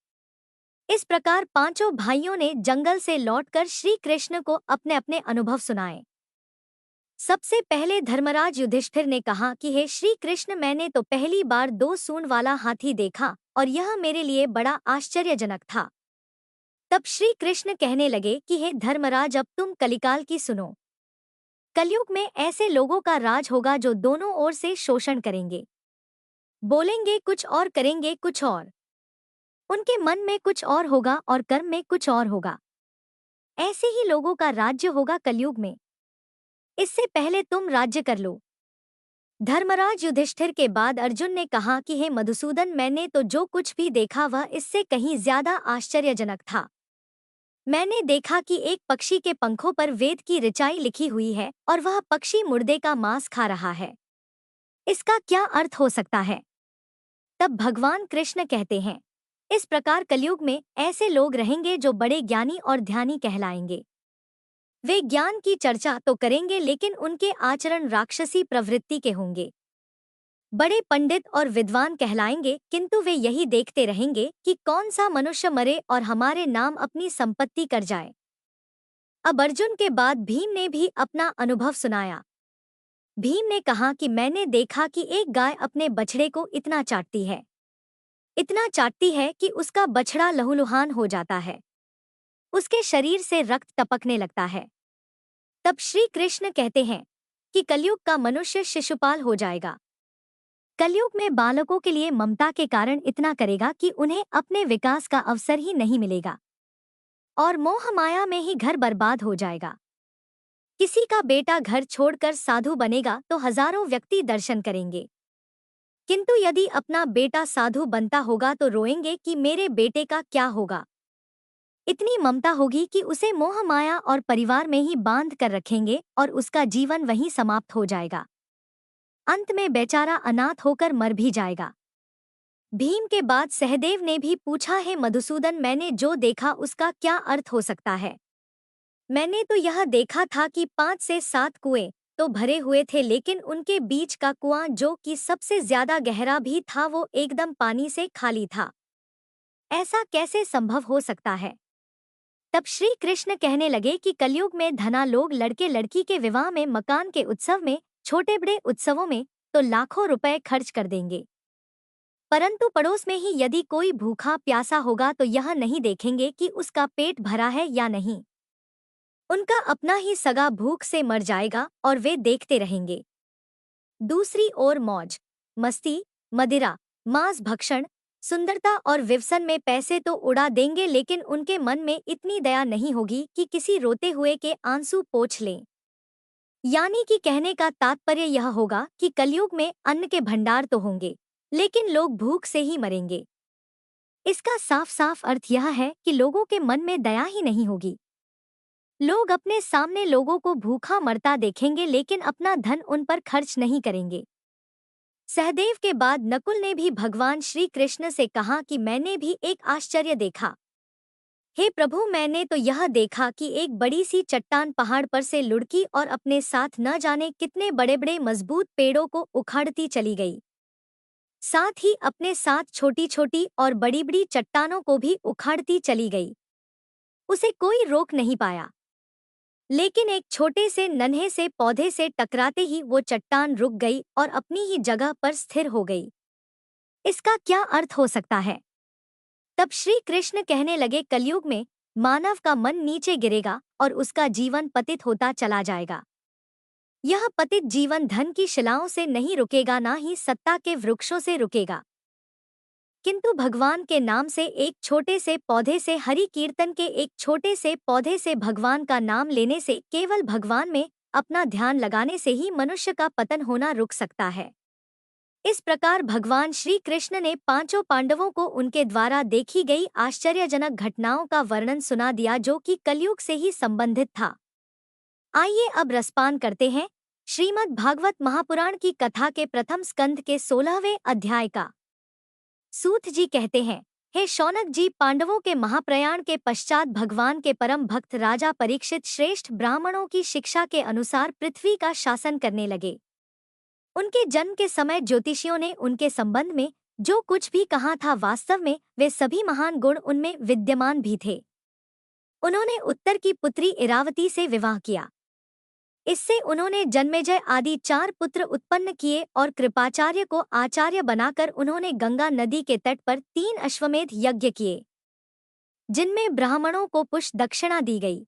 इस प्रकार पांचों भाइयों ने जंगल से लौटकर श्री कृष्ण को अपने अपने अनुभव सुनाए। सबसे पहले धर्मराज युधिष्ठिर ने कहा कि हे श्री कृष्ण, मैंने तो पहली बार 2 सूंड वाला हाथी देखा और यह मेरे लिए बड़ा आश्चर्यजनक था। तब श्री कृष्ण कहने लगे कि हे धर्मराज, अब तुम कलिकाल की सुनो। कलयुग में ऐसे लोगों का राज होगा जो दोनों ओर से शोषण करेंगे, बोलेंगे कुछ और करेंगे कुछ और। उनके मन में कुछ और होगा और कर्म में कुछ और होगा। ऐसे ही लोगों का राज्य होगा कलयुग में। इससे पहले तुम राज्य कर लो। धर्मराज युधिष्ठिर के बाद अर्जुन ने कहा कि हे मधुसूदन, मैंने तो जो कुछ भी देखा वह इससे कहीं ज्यादा आश्चर्यजनक था। मैंने देखा कि एक पक्षी के पंखों पर वेद की ऋचाई लिखी हुई है और वह पक्षी मुर्दे का मांस खा रहा है। इसका क्या अर्थ हो सकता है? तब भगवान कृष्ण कहते हैं, इस प्रकार कलयुग में ऐसे लोग रहेंगे जो बड़े ज्ञानी और ध्यानी कहलाएंगे। वे ज्ञान की चर्चा तो करेंगे लेकिन उनके आचरण राक्षसी प्रवृत्ति के होंगे। बड़े पंडित और विद्वान कहलाएंगे किंतु वे यही देखते रहेंगे कि कौन सा मनुष्य मरे और हमारे नाम अपनी संपत्ति कर जाए। अब अर्जुन के बाद भीम ने भी अपना अनुभव सुनाया। भीम ने कहा कि मैंने देखा कि एक गाय अपने बछड़े को इतना चाटती है कि उसका बछड़ा लहूलुहान हो जाता है। उसके शरीर से रक्त टपकने लगता है। तब श्री कृष्ण कहते हैं कि कलयुग का मनुष्य शिशुपाल हो जाएगा। कलयुग में बालकों के लिए ममता के कारण इतना करेगा कि उन्हें अपने विकास का अवसर ही नहीं मिलेगा और मोह माया में ही घर बर्बाद हो जाएगा। किसी का बेटा घर छोड़कर साधु बनेगा तो हजारों व्यक्ति दर्शन करेंगे, किंतु यदि अपना बेटा साधु बनता होगा तो रोएंगे कि मेरे बेटे का क्या होगा। इतनी ममता होगी कि उसे मोह माया और परिवार में ही बांध कर रखेंगे और उसका जीवन वहीं समाप्त हो जाएगा। अंत में बेचारा अनाथ होकर मर भी जाएगा। भीम के बाद सहदेव ने भी पूछा, है मधुसूदन, मैंने जो देखा उसका क्या अर्थ हो सकता है? मैंने तो यह देखा था कि 5 से 7 कुएं तो भरे हुए थे, लेकिन उनके बीच का कुआं जो कि सबसे ज्यादा गहरा भी था वो एकदम पानी से खाली था। ऐसा कैसे संभव हो सकता है? तब श्री कृष्ण कहने लगे कि कलयुग में धना लोग लड़के लड़की के विवाह में, मकान के उत्सव में, छोटे बड़े उत्सवों में तो लाखों रुपए खर्च कर देंगे, परंतु पड़ोस में ही यदि कोई भूखा प्यासा होगा तो यह नहीं देखेंगे कि उसका पेट भरा है या नहीं। उनका अपना ही सगा भूख से मर जाएगा और वे देखते रहेंगे। दूसरी ओर मौज मस्ती, मदिरा, मांस भक्षण, सुंदरता और व्यसन में पैसे तो उड़ा देंगे, लेकिन उनके मन में इतनी दया नहीं होगी कि किसी रोते हुए के आंसू पोंछ लें। यानी कि कहने का तात्पर्य यह होगा कि कलयुग में अन्न के भंडार तो होंगे, लेकिन लोग भूख से ही मरेंगे। इसका साफ साफ अर्थ यह है कि लोगों के मन में दया ही नहीं होगी। लोग अपने सामने लोगों को भूखा मरता देखेंगे लेकिन अपना धन उन पर खर्च नहीं करेंगे। सहदेव के बाद नकुल ने भी भगवान श्री कृष्ण से कहा कि मैंने भी एक आश्चर्य देखा। हे प्रभु, मैंने तो यह देखा कि एक बड़ी सी चट्टान पहाड़ पर से लुढ़की और अपने साथ न जाने कितने बड़े बड़े मजबूत पेड़ों को उखाड़ती चली गई। साथ ही अपने साथ छोटी छोटी और बड़ी बड़ी चट्टानों को भी उखाड़ती चली गई। उसे कोई रोक नहीं पाया, लेकिन एक छोटे से नन्हे से पौधे से टकराते ही वो चट्टान रुक गई और अपनी ही जगह पर स्थिर हो गई। इसका क्या अर्थ हो सकता है? तब श्री कृष्ण कहने लगे, कलयुग में मानव का मन नीचे गिरेगा और उसका जीवन पतित होता चला जाएगा। यह पतित जीवन धन की शिलाओं से नहीं रुकेगा, ना ही सत्ता के वृक्षों से रुकेगा, किंतु भगवान के नाम से एक छोटे से पौधे से, हरि कीर्तन के एक छोटे से पौधे से, भगवान का नाम लेने से, केवल भगवान में अपना ध्यान लगाने से ही मनुष्य का पतन होना रुक सकता है। इस प्रकार भगवान श्री कृष्ण ने पांचों पांडवों को उनके द्वारा देखी गई आश्चर्यजनक घटनाओं का वर्णन सुना दिया जो कि कलयुग से ही संबंधित था। आइए अब रसपान करते हैं श्रीमद् भागवत महापुराण की कथा के प्रथम स्कंध के 16वें अध्याय का। सूत जी कहते हैं, हे शौनक जी, पांडवों के महाप्रयाण के पश्चात भगवान के परम भक्त राजा परीक्षित श्रेष्ठ ब्राह्मणों की शिक्षा के अनुसार पृथ्वी का शासन करने लगे। उनके जन्म के समय ज्योतिषियों ने उनके संबंध में जो कुछ भी कहा था, वास्तव में वे सभी महान गुण उनमें विद्यमान भी थे। उन्होंने उत्तर की पुत्री इरावती से विवाह किया। इससे उन्होंने जन्मेजय आदि 4 पुत्र उत्पन्न किए और कृपाचार्य को आचार्य बनाकर उन्होंने गंगा नदी के तट पर 3 अश्वमेध यज्ञ किए, जिनमें ब्राह्मणों को पुष्प दक्षिणा दी गई।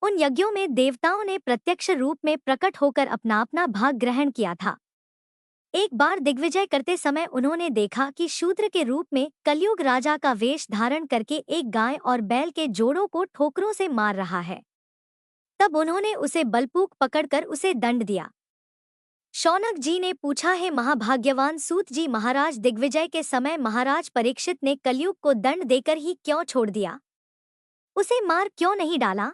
उन यज्ञों में देवताओं ने प्रत्यक्ष रूप में प्रकट होकर अपना अपना भाग ग्रहण किया था। एक बार दिग्विजय करते समय उन्होंने देखा कि शूद्र के रूप में कलयुग राजा का वेश धारण करके एक गाय और बैल के जोड़ों को ठोकरों से मार रहा है। तब उन्होंने उसे बलपूर्वक पकड़कर उसे दंड दिया। शौनक जी ने पूछा, है महाभाग्यवान सूत जी, महाराज दिग्विजय के समय महाराज परीक्षित ने कलयुग को दंड देकर ही क्यों छोड़ दिया? उसे मार क्यों नहीं डाला?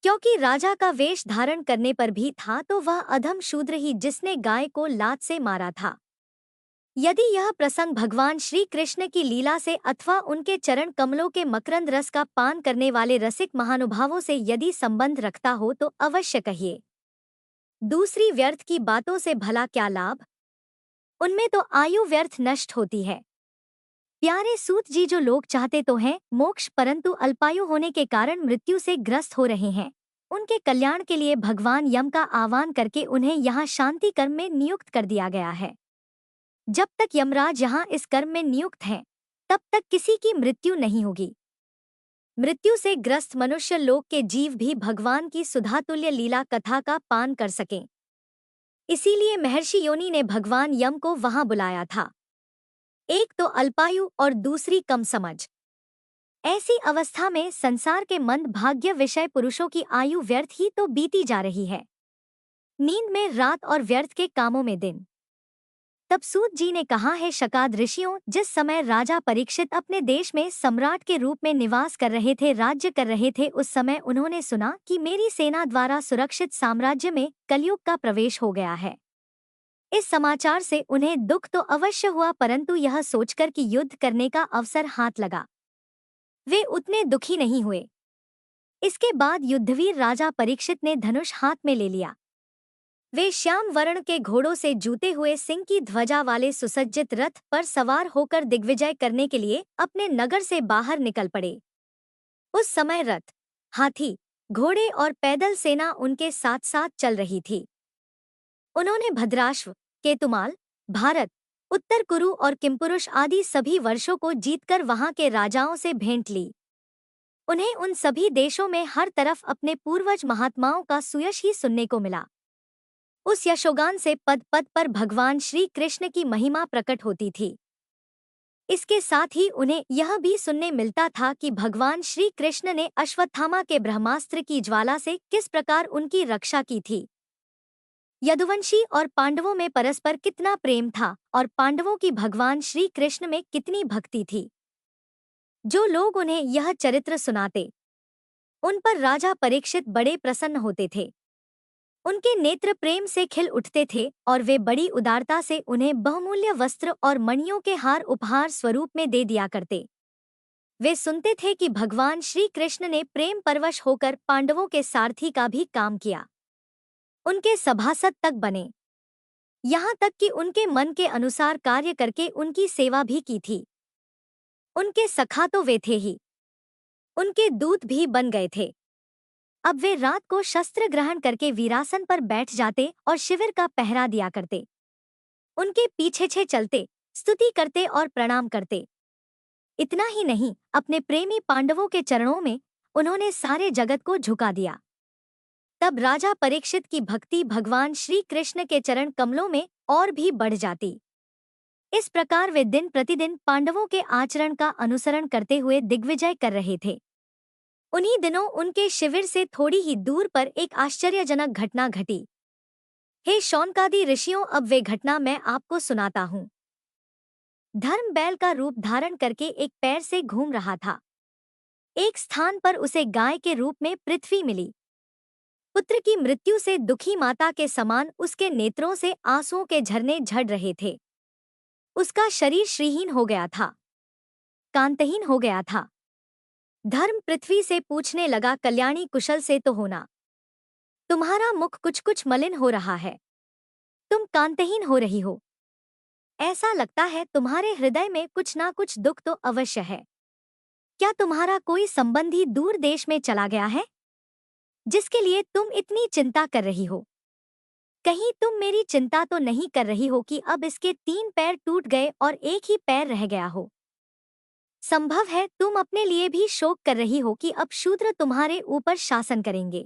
क्योंकि राजा का वेश धारण करने पर भी था तो वह अधम शूद्र ही जिसने गाय को लात से मारा था। यदि यह प्रसंग भगवान श्री कृष्ण की लीला से अथवा उनके चरण कमलों के मकरंद रस का पान करने वाले रसिक महानुभावों से यदि संबंध रखता हो तो अवश्य कहिए। दूसरी व्यर्थ की बातों से भला क्या लाभ? उनमें तो आयु व्यर्थ नष्ट होती है। प्यारे सूत जी, जो लोग चाहते तो हैं मोक्ष परंतु अल्पायु होने के कारण मृत्यु से ग्रस्त हो रहे हैं, उनके कल्याण के लिए भगवान यम का आह्वान करके उन्हें यहाँ शांति कर्म में नियुक्त कर दिया गया है। जब तक यमराज यहाँ इस कर्म में नियुक्त हैं, तब तक किसी की मृत्यु नहीं होगी। मृत्यु से ग्रस्त मनुष्य लोक के जीव भी भगवान की सुधातुल्य लीला कथा का पान कर सकें। इसीलिए महर्षि योनि ने भगवान यम को वहां बुलाया था। एक तो अल्पायु और दूसरी कम समझ। ऐसी अवस्था में संसार के मंद भाग्य विषय पुरुषों की आयु व्यर्थ ही तो बीती जा रही है। नींद में रात और व्यर्थ के कामों में दिन। तब सूत जी ने कहा, है शकाद ऋषियों, जिस समय राजा परीक्षित अपने देश में सम्राट के रूप में निवास कर रहे थे, राज्य कर रहे थे, उस समय उन्होंने सुना कि मेरी सेना द्वारा सुरक्षित साम्राज्य में कलयुग का प्रवेश हो गया है। इस समाचार से उन्हें दुख तो अवश्य हुआ, परंतु यह सोचकर कि युद्ध करने का अवसर हाथ लगा, वे उतने दुखी नहीं हुए। इसके बाद युद्धवीर राजा परीक्षित ने धनुष हाथ में ले लिया। वे श्याम वर्ण के घोड़ों से जूते हुए सिंह की ध्वजा वाले सुसज्जित रथ पर सवार होकर दिग्विजय करने के लिए अपने नगर से बाहर निकल पड़े। उस समय रथ, हाथी, घोड़े और पैदल सेना उनके साथ साथ चल रही थी। उन्होंने भद्राश्व, केतुमाल, भारत, उत्तर कुरु और किमपुरुष आदि सभी वर्षों को जीतकर वहां के राजाओं से भेंट ली। उन्हें उन सभी देशों में हर तरफ अपने पूर्वज महात्माओं का सुयश ही सुनने को मिला। उस यशोगान से पद पद पर भगवान श्री कृष्ण की महिमा प्रकट होती थी। इसके साथ ही उन्हें यह भी सुनने मिलता था कि भगवान श्री कृष्ण ने अश्वत्थामा के ब्रह्मास्त्र की ज्वाला से किस प्रकार उनकी रक्षा की थी। यदुवंशी और पांडवों में परस्पर कितना प्रेम था और पांडवों की भगवान श्री कृष्ण में कितनी भक्ति थी। जो लोग उन्हें यह चरित्र सुनाते, उन पर राजा परीक्षित बड़े प्रसन्न होते थे। उनके नेत्र प्रेम से खिल उठते थे और वे बड़ी उदारता से उन्हें बहुमूल्य वस्त्र और मणियों के हार उपहार स्वरूप में दे दिया करते। वे सुनते थे कि भगवान श्री कृष्ण ने प्रेम परवश होकर पांडवों के सारथी का भी काम किया, उनके सभासद तक बने, यहाँ तक कि उनके मन के अनुसार कार्य करके उनकी सेवा भी की थी। उनके सखा तो वे थे ही, उनके दूत भी बन गए थे। अब वे रात को शस्त्र ग्रहण करके वीरासन पर बैठ जाते और शिविर का पहरा दिया करते। उनके पीछे छे चलते, स्तुति करते और प्रणाम करते। इतना ही नहीं, अपने प्रेमी पांडवों के चरणों में उन्होंने सारे जगत को झुका दिया। तब राजा परीक्षित की भक्ति भगवान श्री कृष्ण के चरण कमलों में और भी बढ़ जाती। इस प्रकार वे दिन प्रतिदिन पांडवों के आचरण का अनुसरण करते हुए दिग्विजय कर रहे थे। उन्हीं दिनों उनके शिविर से थोड़ी ही दूर पर एक आश्चर्यजनक घटना घटी। हे शौनकादि ऋषियों, अब वे घटना मैं आपको सुनाता हूँ। धर्म बैल का रूप धारण करके एक पैर से घूम रहा था। एक स्थान पर उसे गाय के रूप में पृथ्वी मिली। पुत्र की मृत्यु से दुखी माता के समान उसके नेत्रों से आंसुओं के झरने झड़ रहे थे। उसका शरीर श्रीहीन हो गया था, कांतहीन हो गया था। धर्म पृथ्वी से पूछने लगा, कल्याणी कुशल से तो होना? तुम्हारा मुख कुछ कुछ मलिन हो रहा है, तुम कांतहीन हो रही हो। ऐसा लगता है तुम्हारे हृदय में कुछ ना कुछ दुख तो अवश्य है। क्या तुम्हारा कोई संबंधी दूर देश में चला गया है, जिसके लिए तुम इतनी चिंता कर रही हो? कहीं तुम मेरी चिंता तो नहीं कर रही हो कि अब इसके 3 पैर टूट गए और एक ही पैर रह गया हो? संभव है तुम अपने लिए भी शोक कर रही हो कि अब शूद्र तुम्हारे ऊपर शासन करेंगे।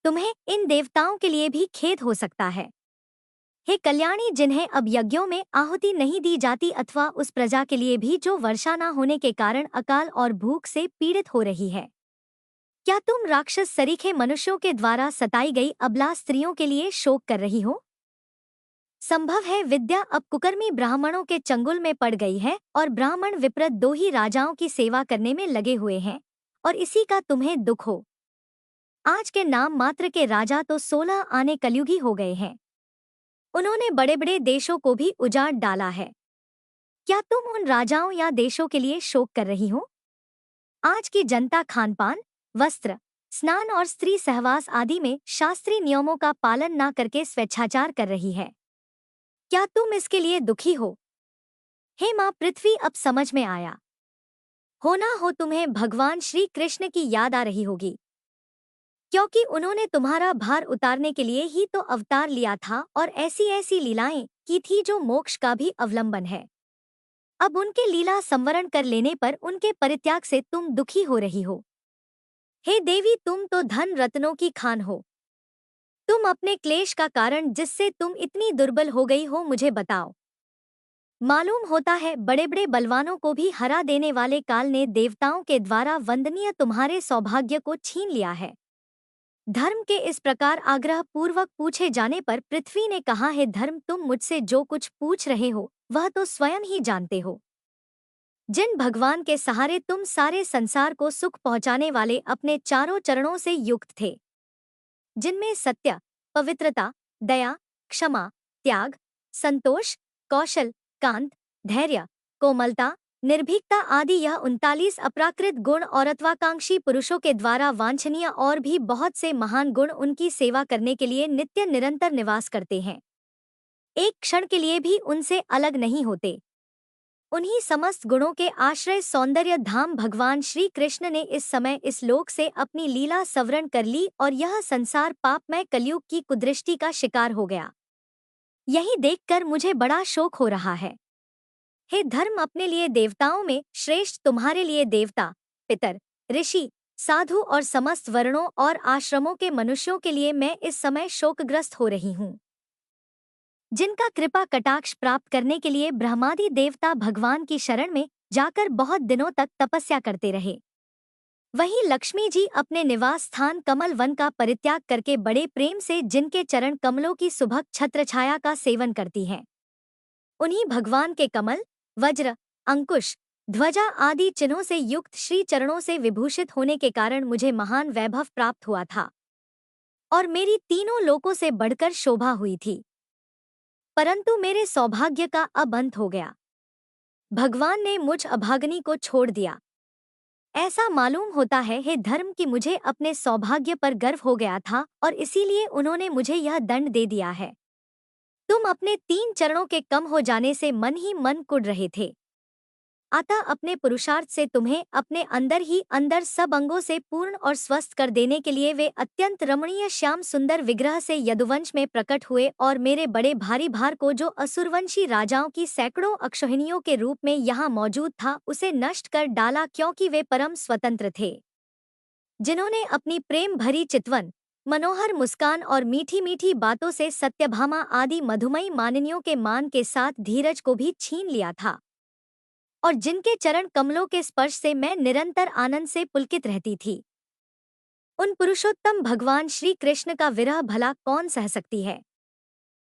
तुम्हें इन देवताओं के लिए भी खेद हो सकता है। हे कल्याणी, जिन्हें अब यज्ञों में आहुति नहीं दी जाती अथवा उस प्रजा के लिए भी जो वर्षा न होने के कारण अकाल और भूख से पीड़ित हो रही है, क्या तुम राक्षस सरीखे मनुष्यों के द्वारा सताई गई अबला स्त्रियों के लिए शोक कर रही हो? संभव है विद्या अब कुकर्मी ब्राह्मणों के चंगुल में पड़ गई है और ब्राह्मण विप्रत दो ही राजाओं की सेवा करने में लगे हुए हैं और इसी का तुम्हें दुख हो। आज के नाम मात्र के राजा तो 16 आने कलयुगी हो गए हैं। उन्होंने बड़े बड़े देशों को भी उजाड़ डाला है। क्या तुम उन राजाओं या देशों के लिए शोक कर रही हो? आज की जनता खानपान, वस्त्र, स्नान और स्त्री सहवास आदि में शास्त्रीय नियमों का पालन न करके स्वेच्छाचार कर रही है। क्या तुम इसके लिए दुखी हो? हे माँ पृथ्वी, अब समझ में आया। होना हो तुम्हें भगवान श्री कृष्ण की याद आ रही होगी, क्योंकि उन्होंने तुम्हारा भार उतारने के लिए ही तो अवतार लिया था और ऐसी ऐसी लीलाएं की थी जो मोक्ष का भी अवलंबन है। अब उनके लीला संवरण कर लेने पर उनके परित्याग से तुम दुखी हो रही हो। हे देवी, तुम तो धन रत्नों की खान हो। तुम अपने क्लेश का कारण जिससे तुम इतनी दुर्बल हो गई हो मुझे बताओ। मालूम होता है बड़े बड़े बलवानों को भी हरा देने वाले काल ने देवताओं के द्वारा वंदनीय तुम्हारे सौभाग्य को छीन लिया है। धर्म के इस प्रकार आग्रह पूर्वक पूछे जाने पर पृथ्वी ने कहा, है धर्म, तुम मुझसे जो कुछ पूछ रहे हो वह तो स्वयं ही जानते हो। जिन भगवान के सहारे तुम सारे संसार को सुख पहुंचाने वाले अपने चारों चरणों से युक्त थे, जिनमें सत्य, पवित्रता, दया, क्षमा, त्याग, संतोष, कौशल, कांत, धैर्य, कोमलता, निर्भीकता आदि यह 39 अपराकृत गुण और अत्वाकांक्षी पुरुषों के द्वारा वांछनीय और भी बहुत से महान गुण उनकी सेवा करने के लिए नित्य निरंतर निवास करते हैं, एक क्षण के लिए भी उनसे अलग नहीं होते। उन्हीं समस्त गुणों के आश्रय सौंदर्य धाम भगवान श्री कृष्ण ने इस समय इस लोक से अपनी लीला सवरण कर ली और यह संसार पापमय कलयुग की कुदृष्टि का शिकार हो गया। यही देखकर मुझे बड़ा शोक हो रहा है। हे धर्म, अपने लिए देवताओं में श्रेष्ठ तुम्हारे लिए देवता, पितर, ऋषि, साधु और समस्त वर्णों और आश्रमों के मनुष्यों के लिए मैं इस समय शोकग्रस्त हो रही हूँ, जिनका कृपा कटाक्ष प्राप्त करने के लिए ब्रह्मादि देवता भगवान की शरण में जाकर बहुत दिनों तक तपस्या करते रहे। वहीं लक्ष्मी जी अपने निवास स्थान कमल वन का परित्याग करके बड़े प्रेम से जिनके चरण कमलों की सुभग छत्रछाया का सेवन करती हैं, उन्हीं भगवान के कमल, वज्र, अंकुश, ध्वजा आदि चिन्हों से युक्त श्री चरणों से विभूषित होने के कारण मुझे महान वैभव प्राप्त हुआ था और मेरी तीनों लोकों से बढ़कर शोभा हुई थी। परंतु मेरे सौभाग्य का अब अंत हो गया। भगवान ने मुझ अभागनी को छोड़ दिया। ऐसा मालूम होता है, हे धर्म, कि मुझे अपने सौभाग्य पर गर्व हो गया था और इसीलिए उन्होंने मुझे यह दंड दे दिया है। तुम अपने 3 चरणों के कम हो जाने से मन ही मन कुढ़ रहे थे, अतः अपने पुरुषार्थ से तुम्हें अपने अंदर ही अंदर सब अंगों से पूर्ण और स्वस्थ कर देने के लिए वे अत्यंत रमणीय श्याम सुंदर विग्रह से यदुवंश में प्रकट हुए और मेरे बड़े भारी भार को जो असुरवंशी राजाओं की सैकड़ों अक्षोहिणियों के रूप में यहाँ मौजूद था उसे नष्ट कर डाला, क्योंकि वे परम स्वतंत्र थे, जिन्होंने अपनी प्रेम भरी चितवन, मनोहर मुस्कान और मीठी मीठी बातों से सत्यभामा आदि मधुमयी मानिनियों के मान के साथ धीरज को भी छीन लिया था और जिनके चरण कमलों के स्पर्श से मैं निरंतर आनंद से पुलकित रहती थी। उन पुरुषोत्तम भगवान श्री कृष्ण का विरह भला कौन सह सकती है।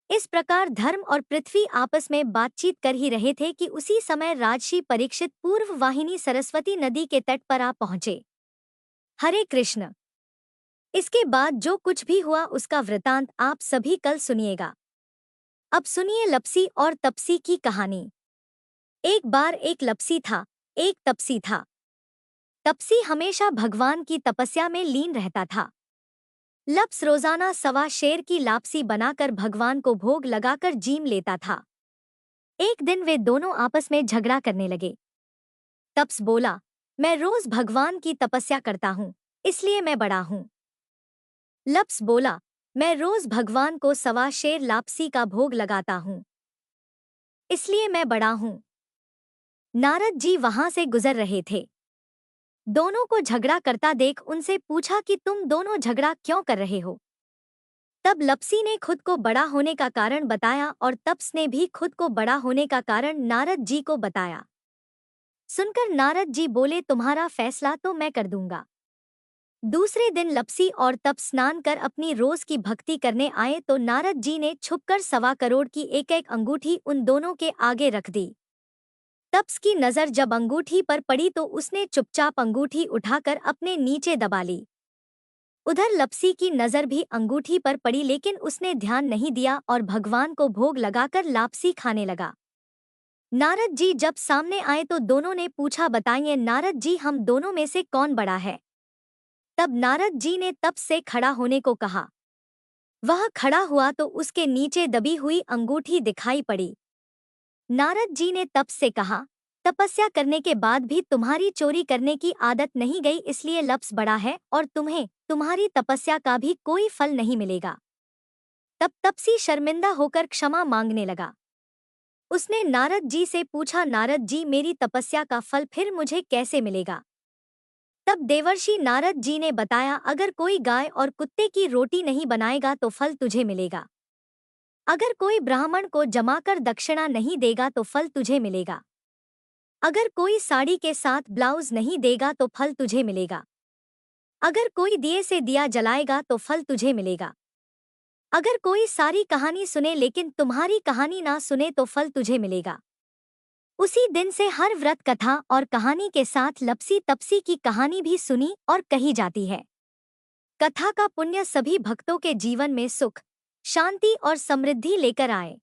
इस प्रकार धर्म और पृथ्वी आपस में बातचीत कर ही रहे थे कि उसी समय राजर्षि परीक्षित पूर्व वाहिनी सरस्वती नदी के तट पर आ पहुंचे। हरे कृष्ण। इसके बाद जो कुछ भी हुआ उसका वृतांत आप सभी कल सुनिएगा। अब सुनिए लपसी और तपसी की कहानी। एक बार एक लपसी था, एक तपसी था। तपसी हमेशा भगवान की तपस्या में लीन रहता था। लप्स रोजाना 1.25 शेर की लापसी बनाकर भगवान को भोग लगाकर जीम लेता था। एक दिन वे दोनों आपस में झगड़ा करने लगे। तप्स बोला, मैं रोज भगवान की तपस्या करता हूँ, इसलिए मैं बड़ा हूँ। लप्स बोला, मैं रोज भगवान को 1.25 शेर लापसी का भोग लगाता हूँ, इसलिए मैं बड़ा हूँ। नारद जी वहां से गुजर रहे थे। दोनों को झगड़ा करता देख उनसे पूछा कि तुम दोनों झगड़ा क्यों कर रहे हो। तब लपसी ने खुद को बड़ा होने का कारण बताया और तप्स ने भी खुद को बड़ा होने का कारण नारद जी को बताया। सुनकर नारद जी बोले, तुम्हारा फैसला तो मैं कर दूंगा। दूसरे दिन लपसी और तप्स स्नान कर अपनी रोज की भक्ति करने आए तो नारद जी ने छुपकर 1.25 करोड़ की एक एक अंगूठी उन दोनों के आगे रख दी। तप्स की नजर जब अंगूठी पर पड़ी तो उसने चुपचाप अंगूठी उठाकर अपने नीचे दबा ली। उधर लपसी की नजर भी अंगूठी पर पड़ी लेकिन उसने ध्यान नहीं दिया और भगवान को भोग लगाकर लापसी खाने लगा। नारद जी जब सामने आए तो दोनों ने पूछा, बताइए नारद जी, हम दोनों में से कौन बड़ा है? तब नारद जी ने तप्स से खड़ा होने को कहा। वह खड़ा हुआ तो उसके नीचे दबी हुई अंगूठी दिखाई पड़ी। नारद जी ने तप्स से कहा, तपस्या करने के बाद भी तुम्हारी चोरी करने की आदत नहीं गई, इसलिए लप्स बड़ा है और तुम्हें तुम्हारी तपस्या का भी कोई फल नहीं मिलेगा। तब तपसी शर्मिंदा होकर क्षमा मांगने लगा। उसने नारद जी से पूछा, नारद जी, मेरी तपस्या का फल फिर मुझे कैसे मिलेगा? तब देवर्षि नारद जी ने बताया, अगर कोई गाय और कुत्ते की रोटी नहीं बनाएगा तो फल तुझे मिलेगा। अगर कोई ब्राह्मण को जमाकर दक्षिणा नहीं देगा तो फल तुझे मिलेगा। अगर कोई साड़ी के साथ ब्लाउज नहीं देगा तो फल तुझे मिलेगा। अगर कोई दिए से दिया जलाएगा तो फल तुझे मिलेगा। अगर कोई सारी कहानी सुने लेकिन तुम्हारी कहानी ना सुने तो फल तुझे मिलेगा। उसी दिन से हर व्रत कथा और कहानी के साथ लपसी तपसी की कहानी भी सुनी और कही जाती है। कथा का पुण्य सभी भक्तों के जीवन में सुख, शांति और समृद्धि लेकर आए,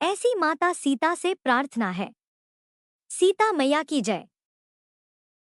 ऐसी माता सीता से प्रार्थना है। सीता मैया की जय।